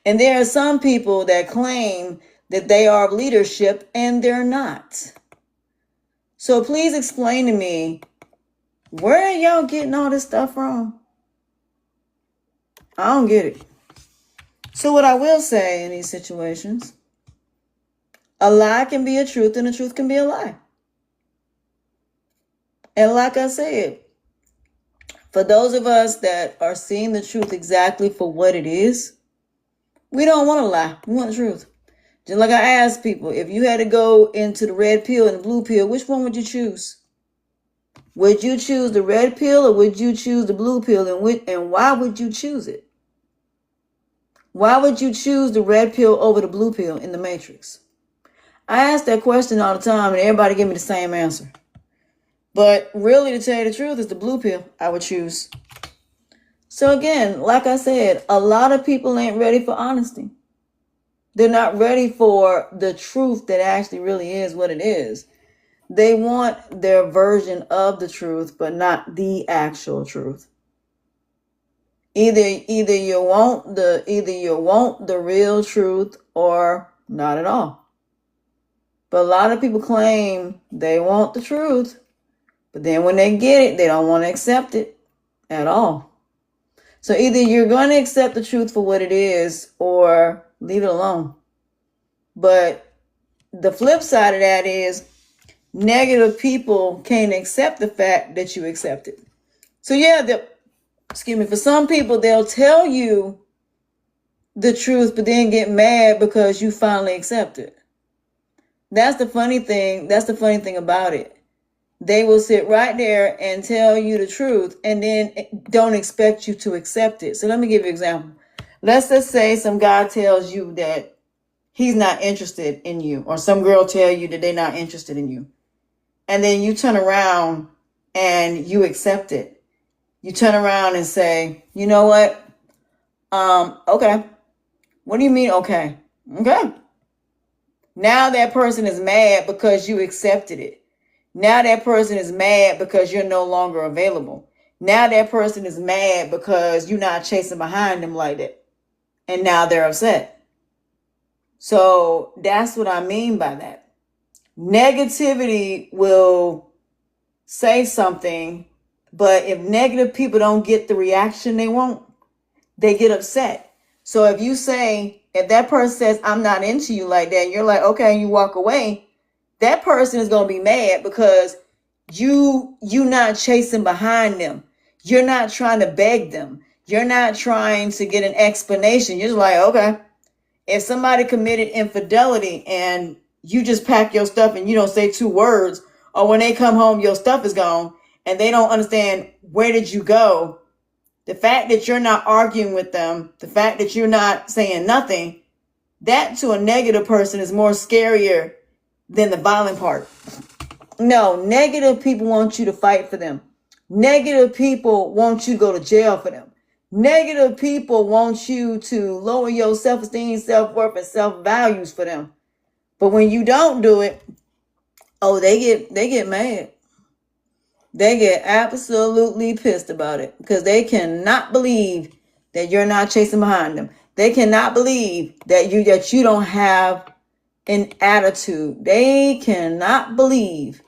Speaker 1: And there are some people that claim that they are of leadership and they're not. So please explain to me, where are y'all getting all this stuff from? I don't get it. So what I will say in these situations, a lie can be a truth and a truth can be a lie. And like I said, for those of us that are seeing the truth exactly for what it is, we don't want to lie. We want the truth. Just like I asked people, if you had to go into the red pill and the blue pill, which one would you choose? Would you choose the red pill or would you choose the blue pill? And why would you choose it? Why would you choose the red pill over the blue pill in the Matrix? I ask that question all the time and everybody give me the same answer. But really, to tell you the truth, it's the blue pill I would choose. So again, like I said, a lot of people ain't ready for honesty. They're not ready for the truth that actually really is what it is. They want their version of the truth, but not the actual truth. Either you want the real truth or not at all. But a lot of people claim they want the truth, but then when they get it, they don't want to accept it at all. So either you're going to accept the truth for what it is or leave it alone. But the flip side of that is negative people can't accept the fact that you accept it. So yeah, for some people, they'll tell you the truth, but then get mad because you finally accept it. That's the funny thing. That's the funny thing about it. They will sit right there and tell you the truth and then don't expect you to accept it. So let me give you an example. Let's just say some guy tells you that he's not interested in you, or some girl tell you that they're not interested in you. And then you turn around and you accept it. You turn around and say, you know what? Okay. What do you mean, okay? Okay. Now that person is mad because you accepted it. Now that person is mad because you're no longer available. Now that person is mad because you're not chasing behind them like that. And now they're upset. So that's what I mean by that. Negativity will say something, but if negative people don't get the reaction they want, they get upset. So if that person says, I'm not into you like that, and you're like, okay, and you walk away, that person is going to be mad because you not chasing behind them. You're not trying to beg them. You're not trying to get an explanation. You're just like, okay. If somebody committed infidelity and you just pack your stuff and you don't say 2 words, or when they come home, your stuff is gone and they don't understand where did you go, the fact that you're not arguing with them, the fact that you're not saying nothing, that to a negative person is more scarier than the violent part. No, negative people want you to fight for them. Negative people want you to go to jail for them. Negative people want you to lower your self-esteem, self-worth, and self-values for them. But when you don't do it, they get mad. They get absolutely pissed about it because they cannot believe that you're not chasing behind them. They cannot believe that you don't have an attitude. They cannot believe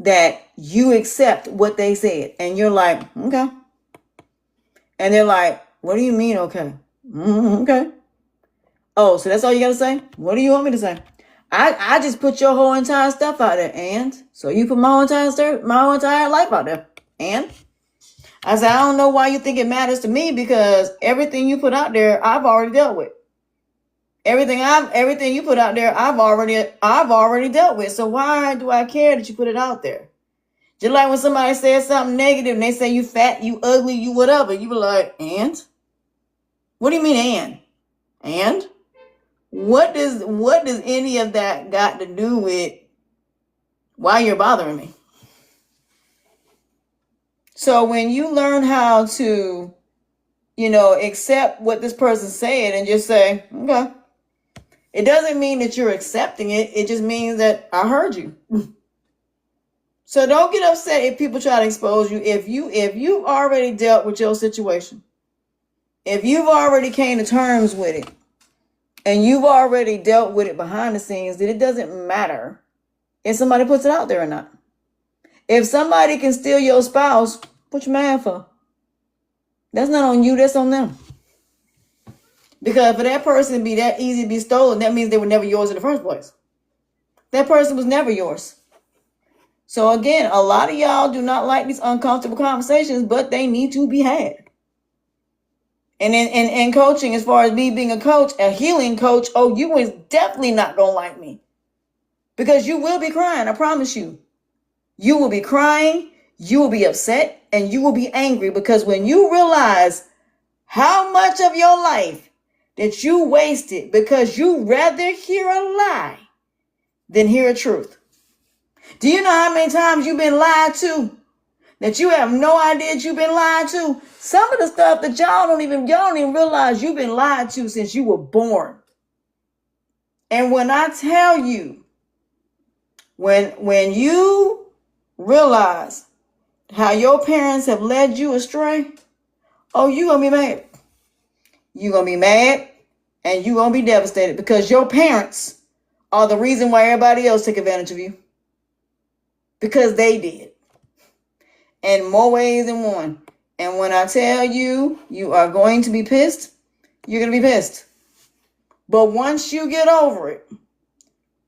Speaker 1: that you accept what they said. And you're like, okay. And they're like, what do you mean, okay? Okay. Oh, so that's all you got to say? What do you want me to say? I just put your whole entire stuff out there. And so you put my whole entire life out there. And I said, I don't know why you think it matters to me, because everything you put out there, I've already dealt with. Everything you put out there, I've already dealt with. So why do I care that you put it out there? Just like when somebody says something negative and they say you fat, you ugly, you whatever, you be like, and? What do you mean and? And? What does any of that got to do with why you're bothering me? So when you learn how to, accept what this person said and just say, okay, it doesn't mean that you're accepting it. It just means that I heard you. So don't get upset if people try to expose you. If you've already dealt with your situation, if you've already came to terms with it, and you've already dealt with it behind the scenes, then it doesn't matter if somebody puts it out there or not. If somebody can steal your spouse, what you mad for? That's not on you, that's on them. Because for that person to be that easy to be stolen, that means they were never yours in the first place. That person was never yours. So again, a lot of y'all do not like these uncomfortable conversations, but they need to be had. And in coaching, as far as me being a coach, a healing coach, you is definitely not going to like me. Because you will be crying, I promise you. You will be crying, you will be upset, and you will be angry. Because when you realize how much of your life that you wasted because you rather hear a lie than hear a truth. Do you know how many times you've been lied to? That you have no idea that you've been lied to? Some of the stuff that y'all don't even realize you've been lied to since you were born. And when I tell you, when you realize how your parents have led you astray, you're going to be mad. You're going to be mad and you're going to be devastated because your parents are the reason why everybody else took advantage of you. Because they did. In more ways than one. And when I tell you, you are going to be pissed, you're going to be pissed. But once you get over it,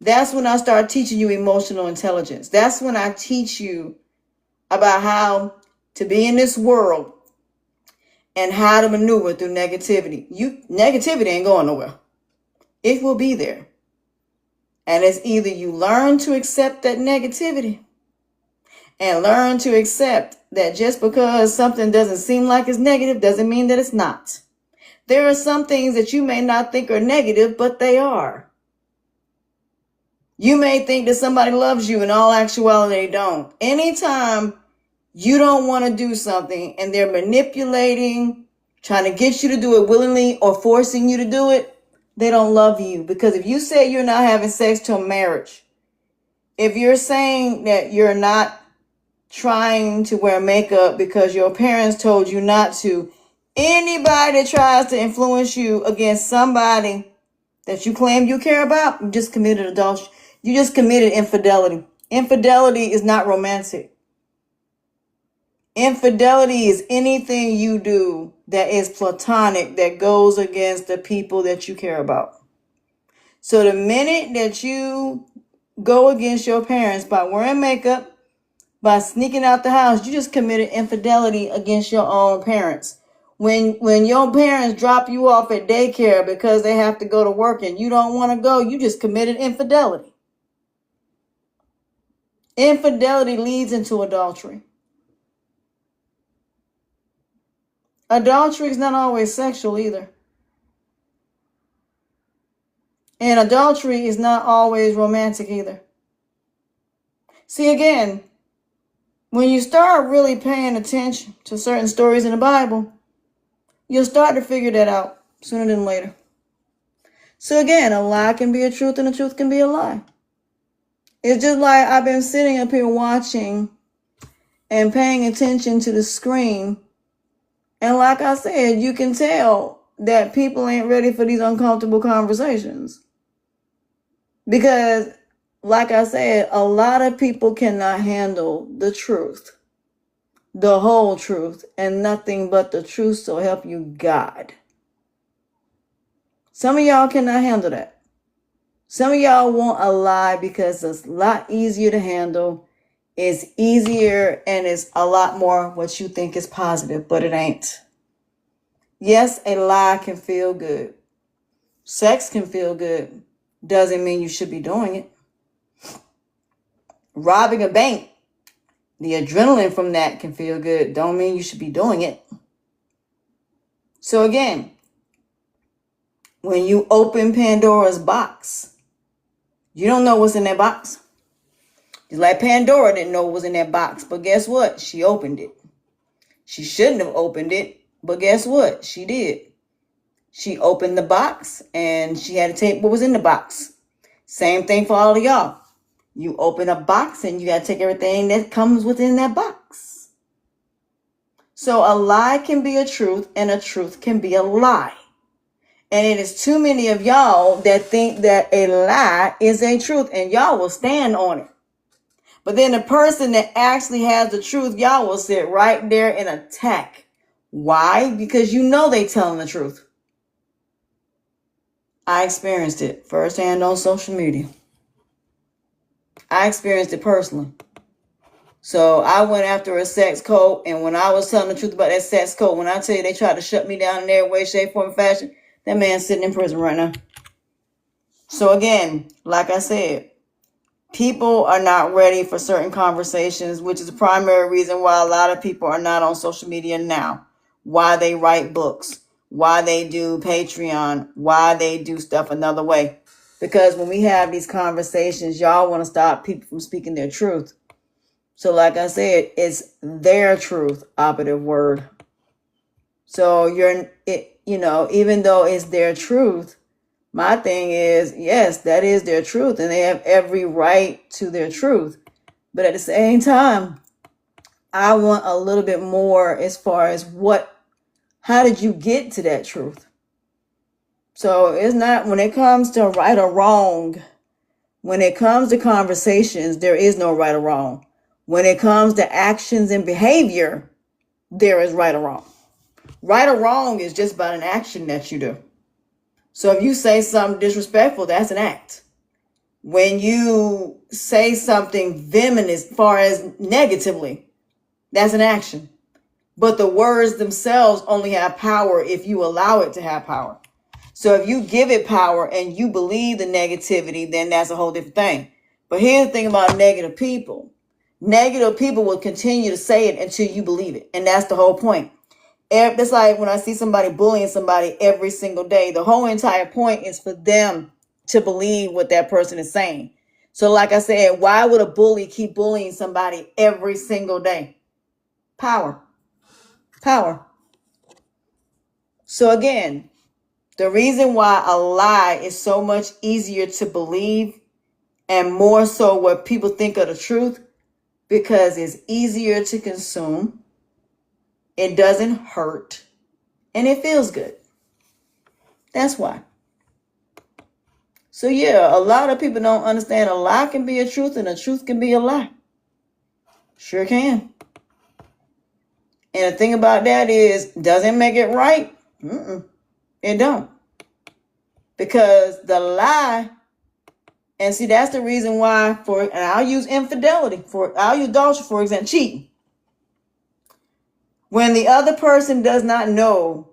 Speaker 1: that's when I start teaching you emotional intelligence. That's when I teach you about how to be in this world and how to maneuver through negativity. Negativity ain't going nowhere. It will be there. And it's either you learn to accept that negativity and learn to accept that just because something doesn't seem like it's negative doesn't mean that it's not. There are some things that you may not think are negative, but they are. You may think that somebody loves you, in all actuality, they don't. Anytime you don't want to do something and they're manipulating, trying to get you to do it willingly or forcing you to do it, they don't love you. Because if you say you're not having sex till marriage, if you're saying that you're not trying to wear makeup because your parents told you not to, anybody that tries to influence you against somebody that you claim you care about, you just committed adultery. You just committed infidelity. Infidelity is not romantic. Infidelity is anything you do that is platonic, that goes against the people that you care about. So the minute that you go against your parents by wearing makeup, by sneaking out the house, you just committed infidelity against your own parents. When your parents drop you off at daycare because they have to go to work and you don't want to go, you just committed infidelity. Infidelity leads into adultery. Adultery is not always sexual either. And adultery is not always romantic either. See, again, when you start really paying attention to certain stories in the Bible, you'll start to figure that out sooner than later. So again, a lie can be a truth and a truth can be a lie. It's just like I've been sitting up here watching and paying attention to the screen. And like I said, you can tell that people ain't ready for these uncomfortable conversations. Because, like I said, a lot of people cannot handle the truth, the whole truth, and nothing but the truth, so help you God. Some of y'all cannot handle that. Some of y'all want a lie because it's a lot easier to handle. It's easier and it's a lot more what you think is positive, but it ain't. Yes, a lie can feel good. Sex can feel good. Doesn't mean you should be doing it. Robbing a bank, the adrenaline from that can feel good. Don't mean you should be doing it. So again, when you open Pandora's box, you don't know what's in that box. Just like Pandora didn't know what was in that box. But guess what? She opened it. She shouldn't have opened it. But guess what? She did. She opened the box and she had to take what was in the box. Same thing for all of y'all. You open a box and you got to take everything that comes within that box. So a lie can be a truth and a truth can be a lie. And it is too many of y'all that think that a lie is a truth and y'all will stand on it. But then the person that actually has the truth, y'all will sit right there and attack. Why? Because you know they telling the truth. I experienced it firsthand on social media. I experienced it personally. So I went after a sex cult, and when I was telling the truth about that sex cult, when I tell you they tried to shut me down in every way, shape, form, and fashion, that man's sitting in prison right now. So again, like I said, people are not ready for certain conversations, which is the primary reason why a lot of people are not on social media now. Why they write books, why they do Patreon, why they do stuff another way. Because when we have these conversations, y'all want to stop people from speaking their truth. So like I said, it's their truth, operative word. So even though it's their truth, my thing is, yes, that is their truth and they have every right to their truth. But at the same time, I want a little bit more as far as how did you get to that truth? So it's not, when it comes to right or wrong, when it comes to conversations, there is no right or wrong. When it comes to actions and behavior, there is right or wrong. Right or wrong is just about an action that you do. So if you say something disrespectful, that's an act. When you say something venomous as far as negatively, that's an action. But the words themselves only have power if you allow it to have power. So if you give it power and you believe the negativity, then that's a whole different thing. But here's the thing about negative people. Negative people will continue to say it until you believe it. And that's the whole point. It's like when I see somebody bullying somebody every single day, the whole entire point is for them to believe what that person is saying. So like I said, why would a bully keep bullying somebody every single day? Power. So again, the reason why a lie is so much easier to believe and more so what people think of the truth, because it's easier to consume, it doesn't hurt, and it feels good. That's why. So yeah, a lot of people don't understand a lie can be a truth and a truth can be a lie. Sure can. And the thing about that is, does it make it right? It don't. Because the lie, and see, that's the reason why and I'll use infidelity, I'll use adultery, for example, cheating. When the other person does not know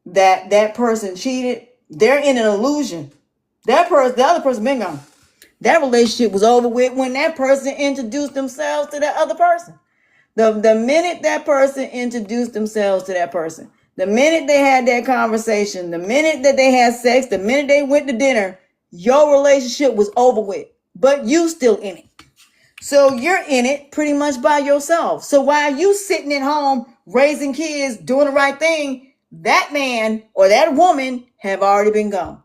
Speaker 1: that that person cheated, they're in an illusion. The other person been gone. That relationship was over with when that person introduced themselves to that other person. The minute that person introduced themselves to that person, the minute they had that conversation, the minute that they had sex, the minute they went to dinner, your relationship was over with. But you still in it. So you're in it pretty much by yourself. So while you sitting at home, raising kids, doing the right thing, that man or that woman have already been gone.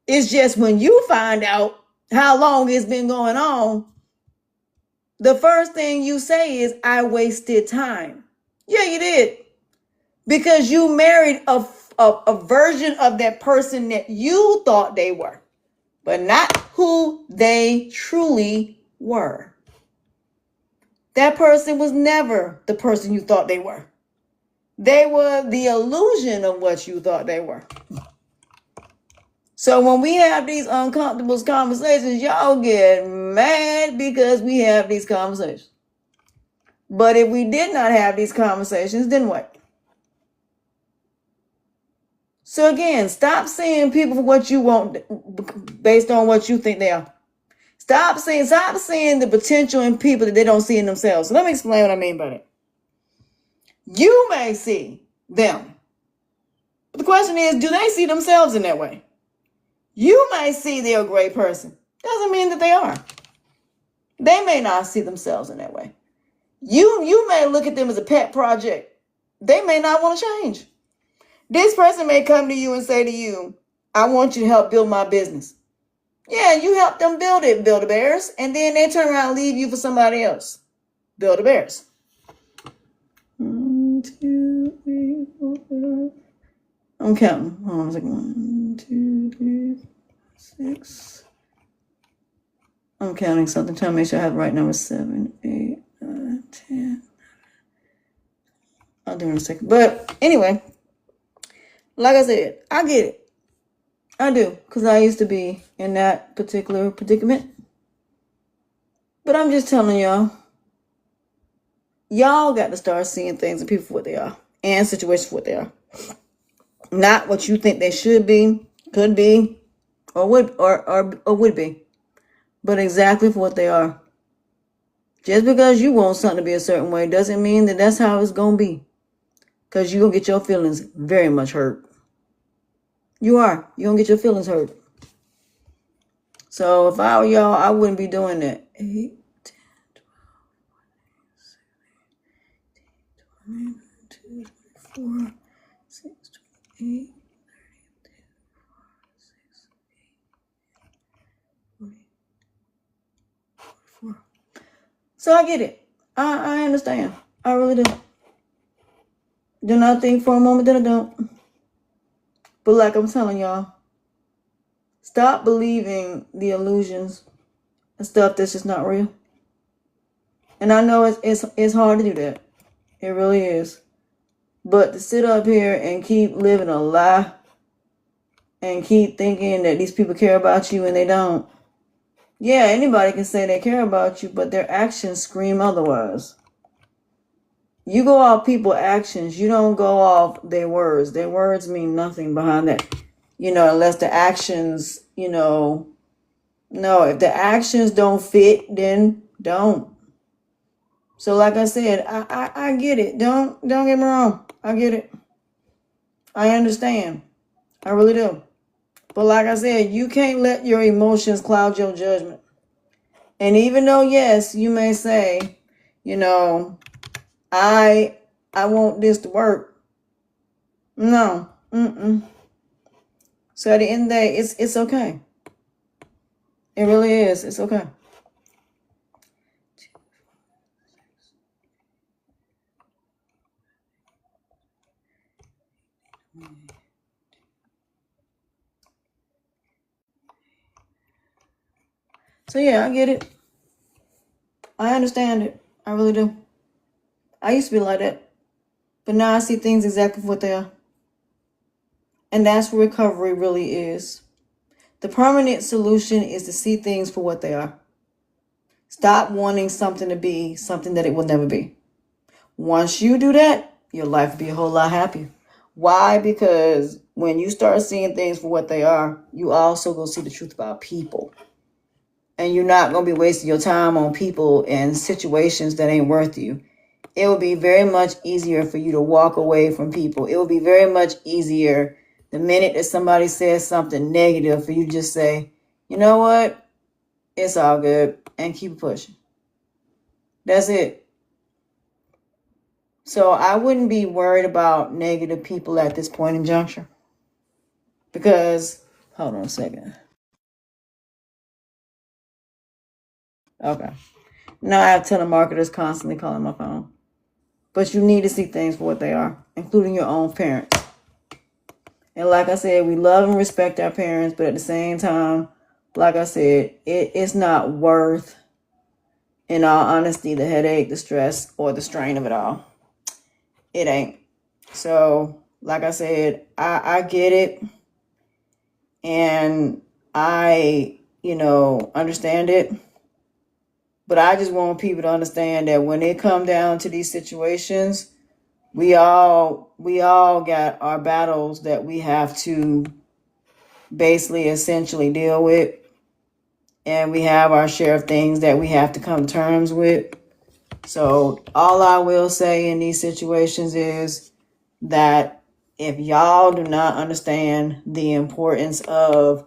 Speaker 1: It's just when you find out how long it's been going on, the first thing you say is, I wasted time. Yeah, you did. Because you married a version of that person that you thought they were, but not who they truly were. That person was never the person you thought they were. They were the illusion of what you thought they were. So when we have these uncomfortable conversations, y'all get mad because we have these conversations. But if we did not have these conversations, then what? So again, stop seeing people for what you want based on what you think they are. Stop seeing the potential in people that they don't see in themselves. So let me explain what I mean by that. You may see them, but the question is, do they see themselves in that way? You may see they're a great person. Doesn't mean that they are. They may not see themselves in that way. You may look at them as a pet project. They may not want to change. This person may come to you and say to you, I want you to help build my business. Yeah, you help them build it, Build-A-Bears, and then they turn around and leave you for somebody else. Build-A-Bears. 1, 2, 3, 4, 5. I'm counting. Hold on a second. 1, 2, 3, 4, 6. I'm counting something, trying to make sure I have the right number. 7, 8, 9, 10. I'll do it in a second. But anyway, like I said, I get it. I do, because I used to be in that particular predicament. But I'm just telling y'all got to start seeing things and people for what they are, and situations for what they are. Not what you think they should be, could be, or would be, but exactly for what they are. Just because you want something to be a certain way doesn't mean that that's how it's going to be, because you're going to get your feelings very much hurt. You're going to get your feelings hurt. So if I were y'all, I wouldn't be doing that. 8, 10, 12, 13, 24, 6, 28, 30, 44. So I get it. I understand. I really do. Do not think for a moment that I don't. But like I'm telling y'all, stop believing the illusions and stuff that's just not real. And I know it's hard to do that. It really is. But to sit up here and keep living a lie and keep thinking that these people care about you and they don't. Yeah, anybody can say they care about you, but their actions scream otherwise. You go off people's actions. You don't go off their words. Their words mean nothing behind that. Unless the actions, no, if the actions don't fit, then don't. So like I said, I get it. Don't get me wrong. I get it. I understand. I really do. But like I said, you can't let your emotions cloud your judgment. And even though, yes, you may say, you know, I want this to work. No. So at the end of the day, it's okay. It really is. It's okay. So yeah, I get it. I understand it. I really do. I used to be like that. But now I see things exactly for what they are. And that's what recovery really is. The permanent solution is to see things for what they are. Stop wanting something to be something that it will never be. Once you do that, your life will be a whole lot happier. Why? Because when you start seeing things for what they are, you also go see the truth about people. And you're not going to be wasting your time on people and situations that ain't worth you. It will be very much easier for you to walk away from people. It will be very much easier the minute that somebody says something negative for you to just say, you know what? It's all good, and keep pushing. That's it. So I wouldn't be worried about negative people at this point in juncture. Because, hold on a second. Okay. Now I have telemarketers constantly calling my phone. But you need to see things for what they are, including your own parents. And like I said, we love and respect our parents, but at the same time, like I said, it's not worth, in all honesty, the headache, the stress, or the strain of it all. It ain't. So, like I said, I get it. And I, understand it. But I just want people to understand that when it come down to these situations, we all got our battles that we have to basically essentially deal with. And we have our share of things that we have to come to terms with. So all I will say in these situations is that if y'all do not understand the importance of,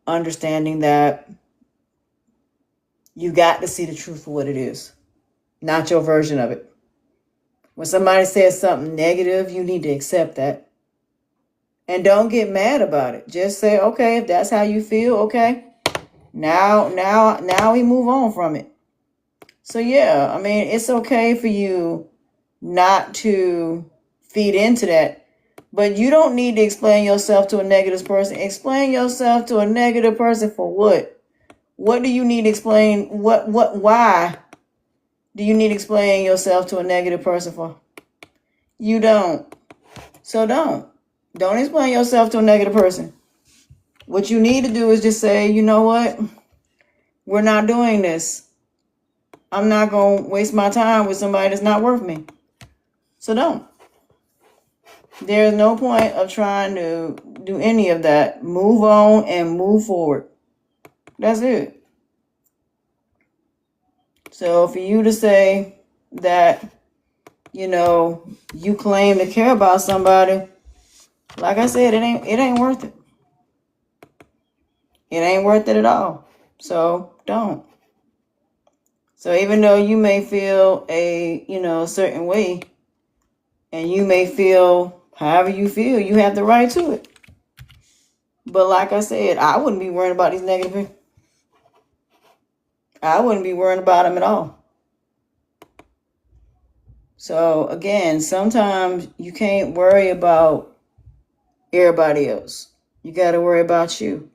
Speaker 1: understanding that you got to see the truth for what it is, not your version of it. When somebody says something negative, you need to accept that. And don't get mad about it. Just say, okay, if that's how you feel, okay. Now we move on from it. So yeah, I mean, it's okay for you not to feed into that. But you don't need to explain yourself to a negative person. Explain yourself to a negative person for what? What do you need to explain? Why do you need to explain yourself to a negative person for? You don't. So don't explain yourself to a negative person. What you need to do is just say, you know what? We're not doing this. I'm not going to waste my time with somebody that's not worth me. So don't. There's no point of trying to do any of that. Move on and move forward. That's it. So for you to say that, you claim to care about somebody, like I said, it ain't worth it. It ain't worth it at all. So don't. So even though you may feel a certain way, and you may feel however you feel, you have the right to it. But like I said, I wouldn't be worrying about these negative people. I wouldn't be worrying about them at all. So again, sometimes you can't worry about everybody else. You got to worry about you.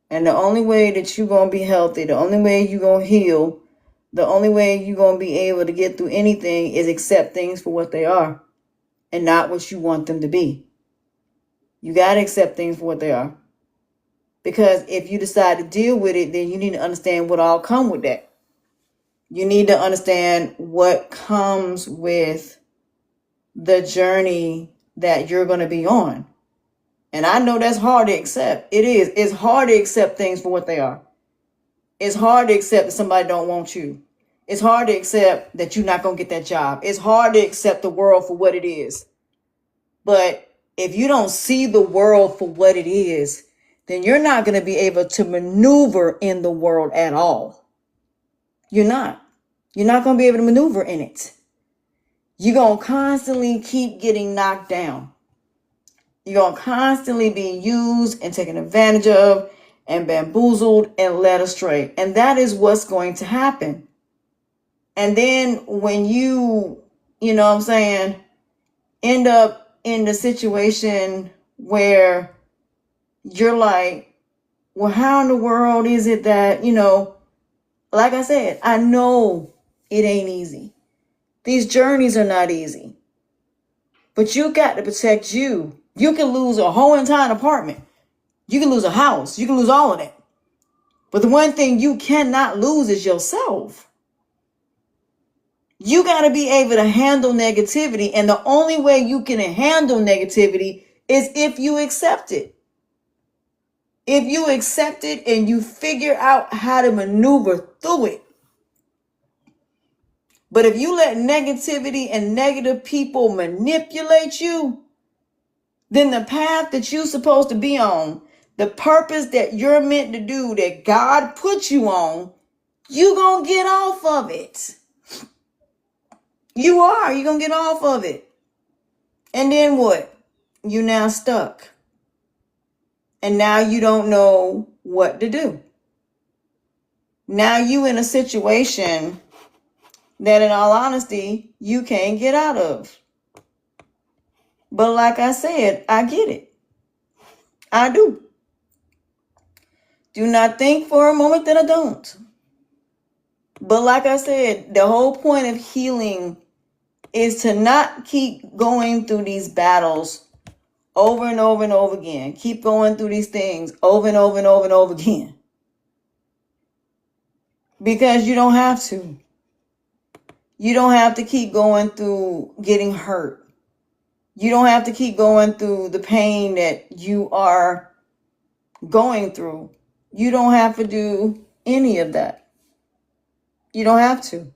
Speaker 1: And the only way that you're going to be healthy, the only way you're going to heal, the only way you're going to be able to get through anything is accept things for what they are and not what you want them to be. You got to accept things for what they are. Because if you decide to deal with it, then you need to understand what all come with that. You need to understand what comes with the journey that you're going to be on. And I know that's hard to accept. It is. It's hard to accept things for what they are. It's hard to accept that somebody don't want you. It's hard to accept that you're not going to get that job. It's hard to accept the world for what it is. But if you don't see the world for what it is, then you're not going to be able to maneuver in the world at all. You're not. You're not going to be able to maneuver in it. You're going to constantly keep getting knocked down. You're going to constantly be used and taken advantage of and bamboozled and led astray. And that is what's going to happen. And then when you know what I'm saying, end up in the situation where you're like, well, how in the world is it that, like I said, I know it ain't easy. These journeys are not easy. But you got to protect you. You can lose a whole entire apartment. You can lose a house. You can lose all of that. But the one thing you cannot lose is yourself. You got to be able to handle negativity. And the only way you can handle negativity is if you accept it. If you accept it and you figure out how to maneuver through it. But if you let negativity and negative people manipulate you, then the path that you're supposed to be on, the purpose that you're meant to do, that God put you on, you're going to get off of it. You are. You're going to get off of it. And then what? You're now stuck. And now you don't know what to do. Now you in a situation that, in all honesty, you can't get out of. But like I said, I get it. I do. Do not think for a moment that I don't. But like I said, the whole point of healing is to not keep going through these battles over and over and over again. Keep going through these things over and over and over and over again. Because you don't have to. You don't have to keep going through getting hurt. You don't have to keep going through the pain that you are going through. You don't have to do any of that. You don't have to.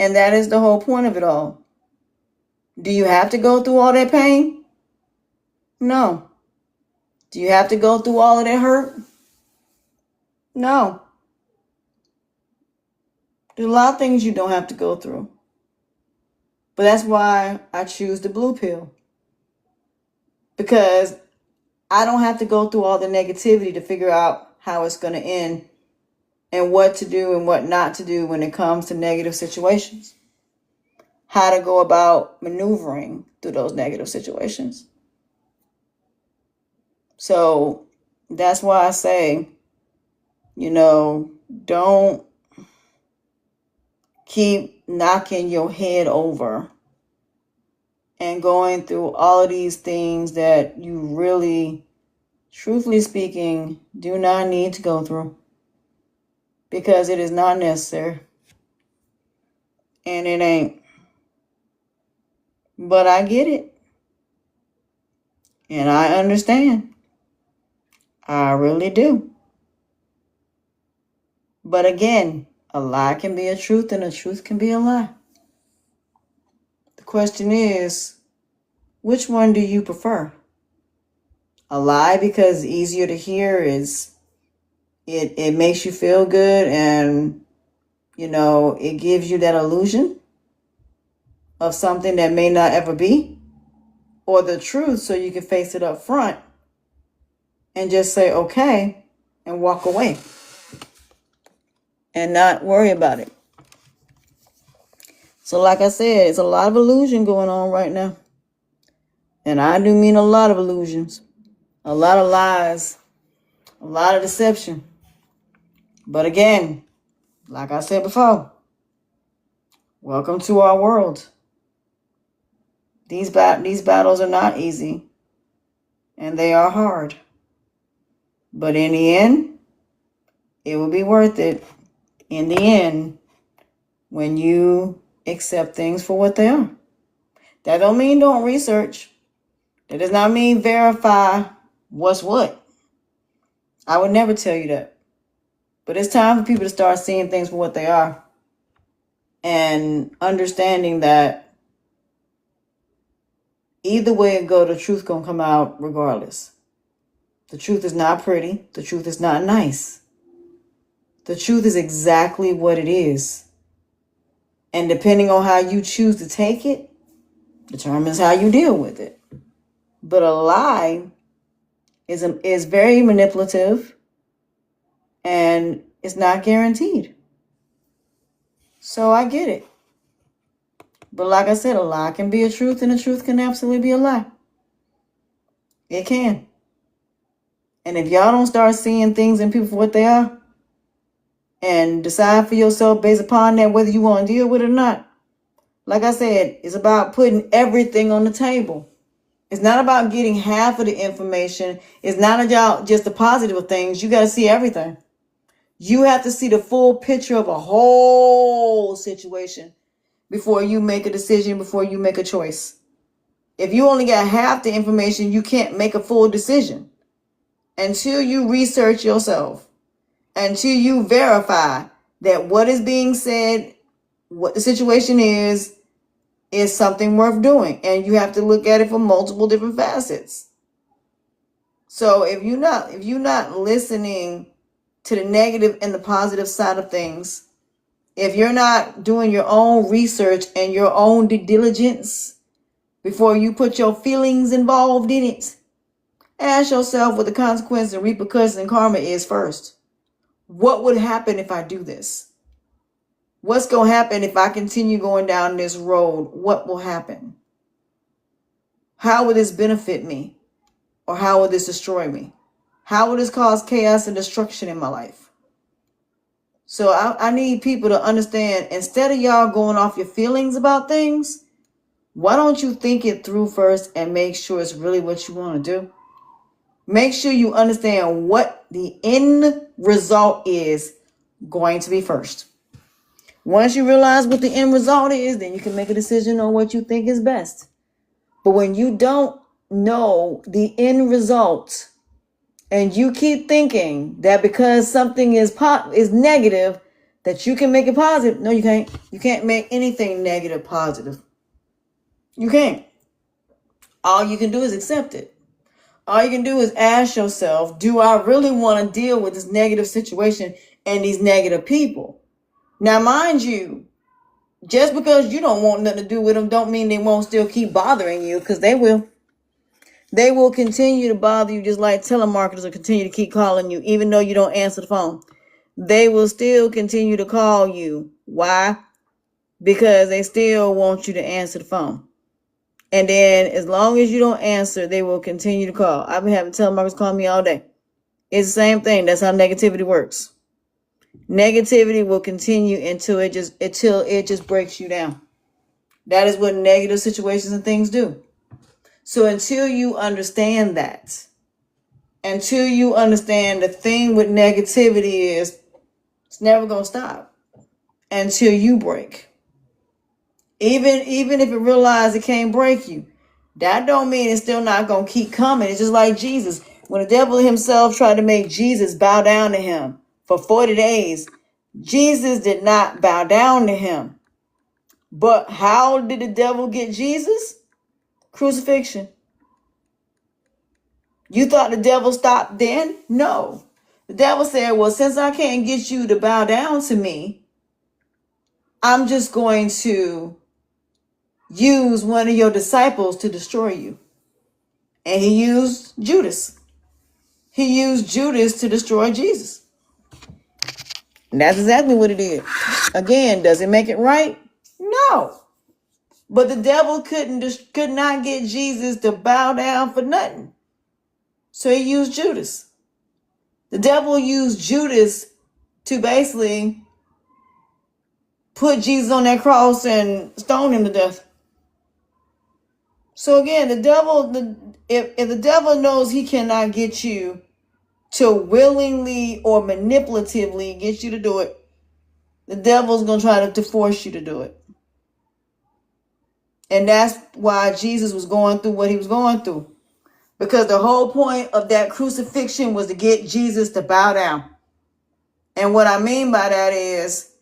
Speaker 1: And that is the whole point of it all. Do you have to go through all that pain? No. Do you have to go through all of that hurt? No. There's a lot of things you don't have to go through. But that's why I choose the blue pill. Because I don't have to go through all the negativity to figure out how it's going to end and what to do and what not to do when it comes to negative situations. How to go about maneuvering through those negative situations. So that's why I say, don't keep knocking your head over and going through all of these things that you really, truthfully speaking, do not need to go through. Because it is not necessary. And it ain't. But I get it. And I understand. I really do. But again, a lie can be a truth and a truth can be a lie. The question is, which one do you prefer? A lie because easier to hear is it makes you feel good and it gives you that illusion of something that may not ever be, or the truth so you can face it up front and just say okay and walk away and not worry about it. So like I said, it's a lot of illusion going on right now. And I do mean a lot of illusions, a lot of lies, a lot of deception. But again, like I said before, welcome to our world. These battles are not easy, and they are hard. But in the end, it will be worth it. In the end, when you accept things for what they are. That don't mean don't research. That does not mean verify what's what. I would never tell you that. But it's time for people to start seeing things for what they are and understanding that either way it go, the truth gonna come out regardless. The truth is not pretty. The truth is not nice. The truth is exactly what it is. And depending on how you choose to take it, determines how you deal with it. But a lie is very manipulative and it's not guaranteed. So I get it. But like I said, a lie can be a truth and a truth can absolutely be a lie. It can. And if y'all don't start seeing things in people for what they are and decide for yourself based upon that whether you want to deal with it or not, like I said, it's about putting everything on the table. It's not about getting half of the information. It's not about just the positive things. You got to see everything. You have to see the full picture of a whole situation before you make a decision, before you make a choice. If you only got half the information, you can't make a full decision until you research yourself, until you verify that what is being said, what the situation is something worth doing. And you have to look at it from multiple different facets. So if you're not listening to the negative and the positive side of things, if you're not doing your own research and your own due diligence before you put your feelings involved in it, ask yourself what the consequence and repercussions and karma is first. What would happen if I do this? What's going to happen if I continue going down this road? What will happen? How will this benefit me? Or how will this destroy me? How will this cause chaos and destruction in my life? So I need people to understand, instead of y'all going off your feelings about things, why don't you think it through first and make sure it's really what you want to do? Make sure you understand what the end result is going to be first. Once you realize what the end result is, then you can make a decision on what you think is best. But when you don't know the end result and you keep thinking that because something is negative, that you can make it positive. No, you can't. You can't make anything negative positive. You can't. All you can do is accept it. All you can do is ask yourself, do I really want to deal with this negative situation and these negative people? Now, mind you, just because you don't want nothing to do with them don't mean they won't still keep bothering you, because they will. They will continue to bother you, just like telemarketers will continue to keep calling you, even though you don't answer the phone. They will still continue to call you. Why? Because they still want you to answer the phone. And then as long as you don't answer, they will continue to call. I've been having telemarketers call me all day. It's the same thing. That's how negativity works. Negativity will continue until it just breaks you down. That is what negative situations and things do. So until you understand that, until you understand the thing with negativity is it's never going to stop until you break. Even if it realizes it can't break you, that don't mean it's still not going to keep coming. It's just like Jesus. When the devil himself tried to make Jesus bow down to him for 40 days, Jesus did not bow down to him. But how did the devil get Jesus? Crucifixion. You thought the devil stopped then? No. The devil said, well, since I can't get you to bow down to me, I'm just going to use one of your disciples to destroy you. And he used Judas. He used Judas to destroy Jesus. And that's exactly what it did. Again, does it make it right? No. But the devil could not get Jesus to bow down for nothing. So he used Judas. The devil used Judas to basically put Jesus on that cross and stone him to death. So again, the devil, if the devil knows he cannot get you to willingly or manipulatively get you to do it, the devil's going to try to force you to do it. And that's why Jesus was going through what he was going through. Because the whole point of that crucifixion was to get Jesus to bow down. And what I mean by that is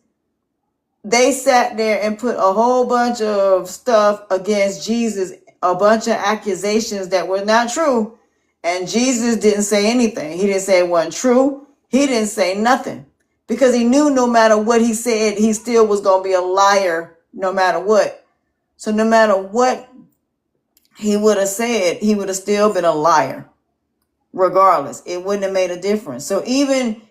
Speaker 1: they sat there and put a whole bunch of stuff against Jesus, a bunch of accusations that were not true. And Jesus didn't say anything. He didn't say it wasn't true. He didn't say nothing because he knew no matter what he said, he still was going to be a liar no matter what. So no matter what he would have said, he would have still been a liar regardless. It wouldn't have made a difference. So even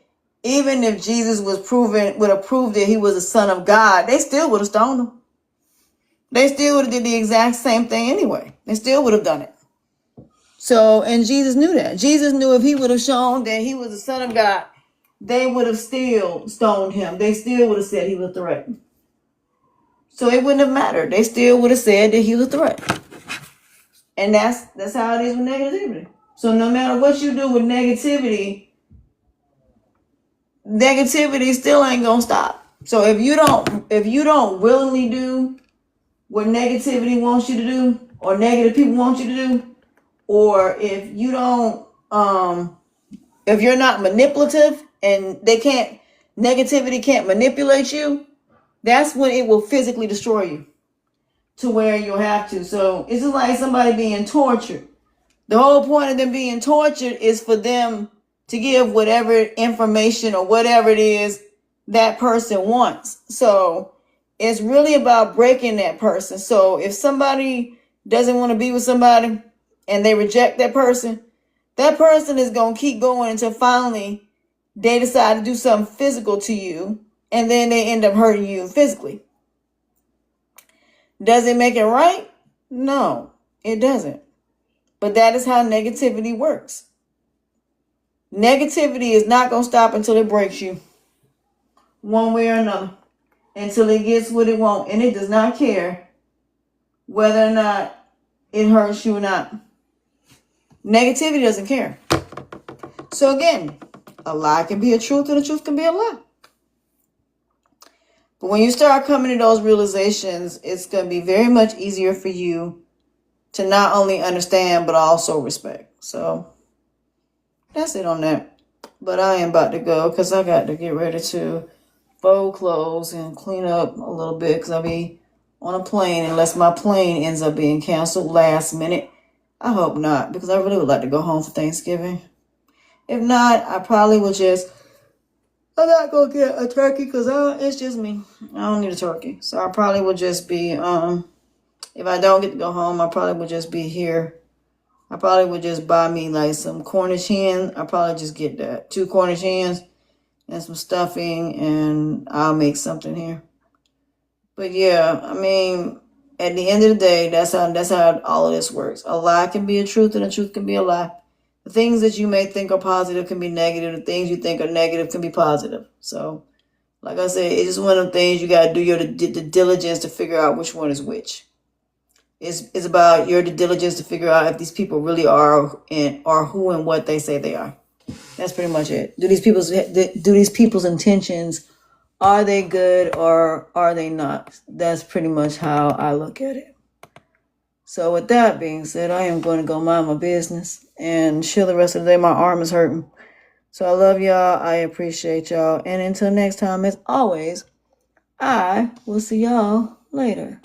Speaker 1: if Jesus would have proved that he was the Son of God, they still would have stoned him. They still would have did the exact same thing anyway. They still would have done it. So, and Jesus knew that. Jesus knew if he would have shown that he was the Son of God, they would have still stoned him. They still would have said he was a threat. So it wouldn't have mattered. They still would have said that he was a threat. And that's how it is with negativity. So no matter what you do with negativity still ain't gonna stop. So if you don't willingly do what negativity wants you to do, or negative people want you to do, or if you don't if you're not manipulative and negativity can't manipulate you, that's when it will physically destroy you to where you'll have to. So it's just like somebody being tortured. The whole point of them being tortured is for them to give whatever information or whatever it is that person wants. So it's really about breaking that person. So if somebody doesn't want to be with somebody and they reject that person is going to keep going until finally they decide to do something physical to you, and then they end up hurting you physically. Does it make it right? No, it doesn't. But that is how negativity works. Negativity is not going to stop until it breaks you, one way or another, until it gets what it wants. And it does not care whether or not it hurts you or not. Negativity doesn't care. So again, a lie can be a truth and a truth can be a lie. But when you start coming to those realizations, it's going to be very much easier for you to not only understand, but also respect. So that's it on that. But I am about to go because I got to get ready to fold clothes and clean up a little bit because I'll be on a plane unless my plane ends up being canceled last minute. I hope not, because I really would like to go home for Thanksgiving. If not, I probably will I'm not going to get a turkey because it's just me. I don't need a turkey. So I probably will just be, if I don't get to go home, I probably will just be here. I probably would just buy me like some Cornish hen. I'll probably just get that. 2 Cornish hens and some stuffing, and I'll make something here. But yeah, I mean, at the end of the day, that's how all of this works. A lie can be a truth and a truth can be a lie. The things that you may think are positive can be negative. The things you think are negative can be positive. So, like I said, it's just one of the things you got to do the diligence to figure out which one is which. It's about your due diligence to figure out if these people really are who and what they say they are. That's pretty much it. Do these people's intentions, are they good or are they not? That's pretty much how I look at it. So with that being said, I am going to go mind my business and chill the rest of the day. My arm is hurting. So I love y'all. I appreciate y'all. And until next time, as always, I will see y'all later.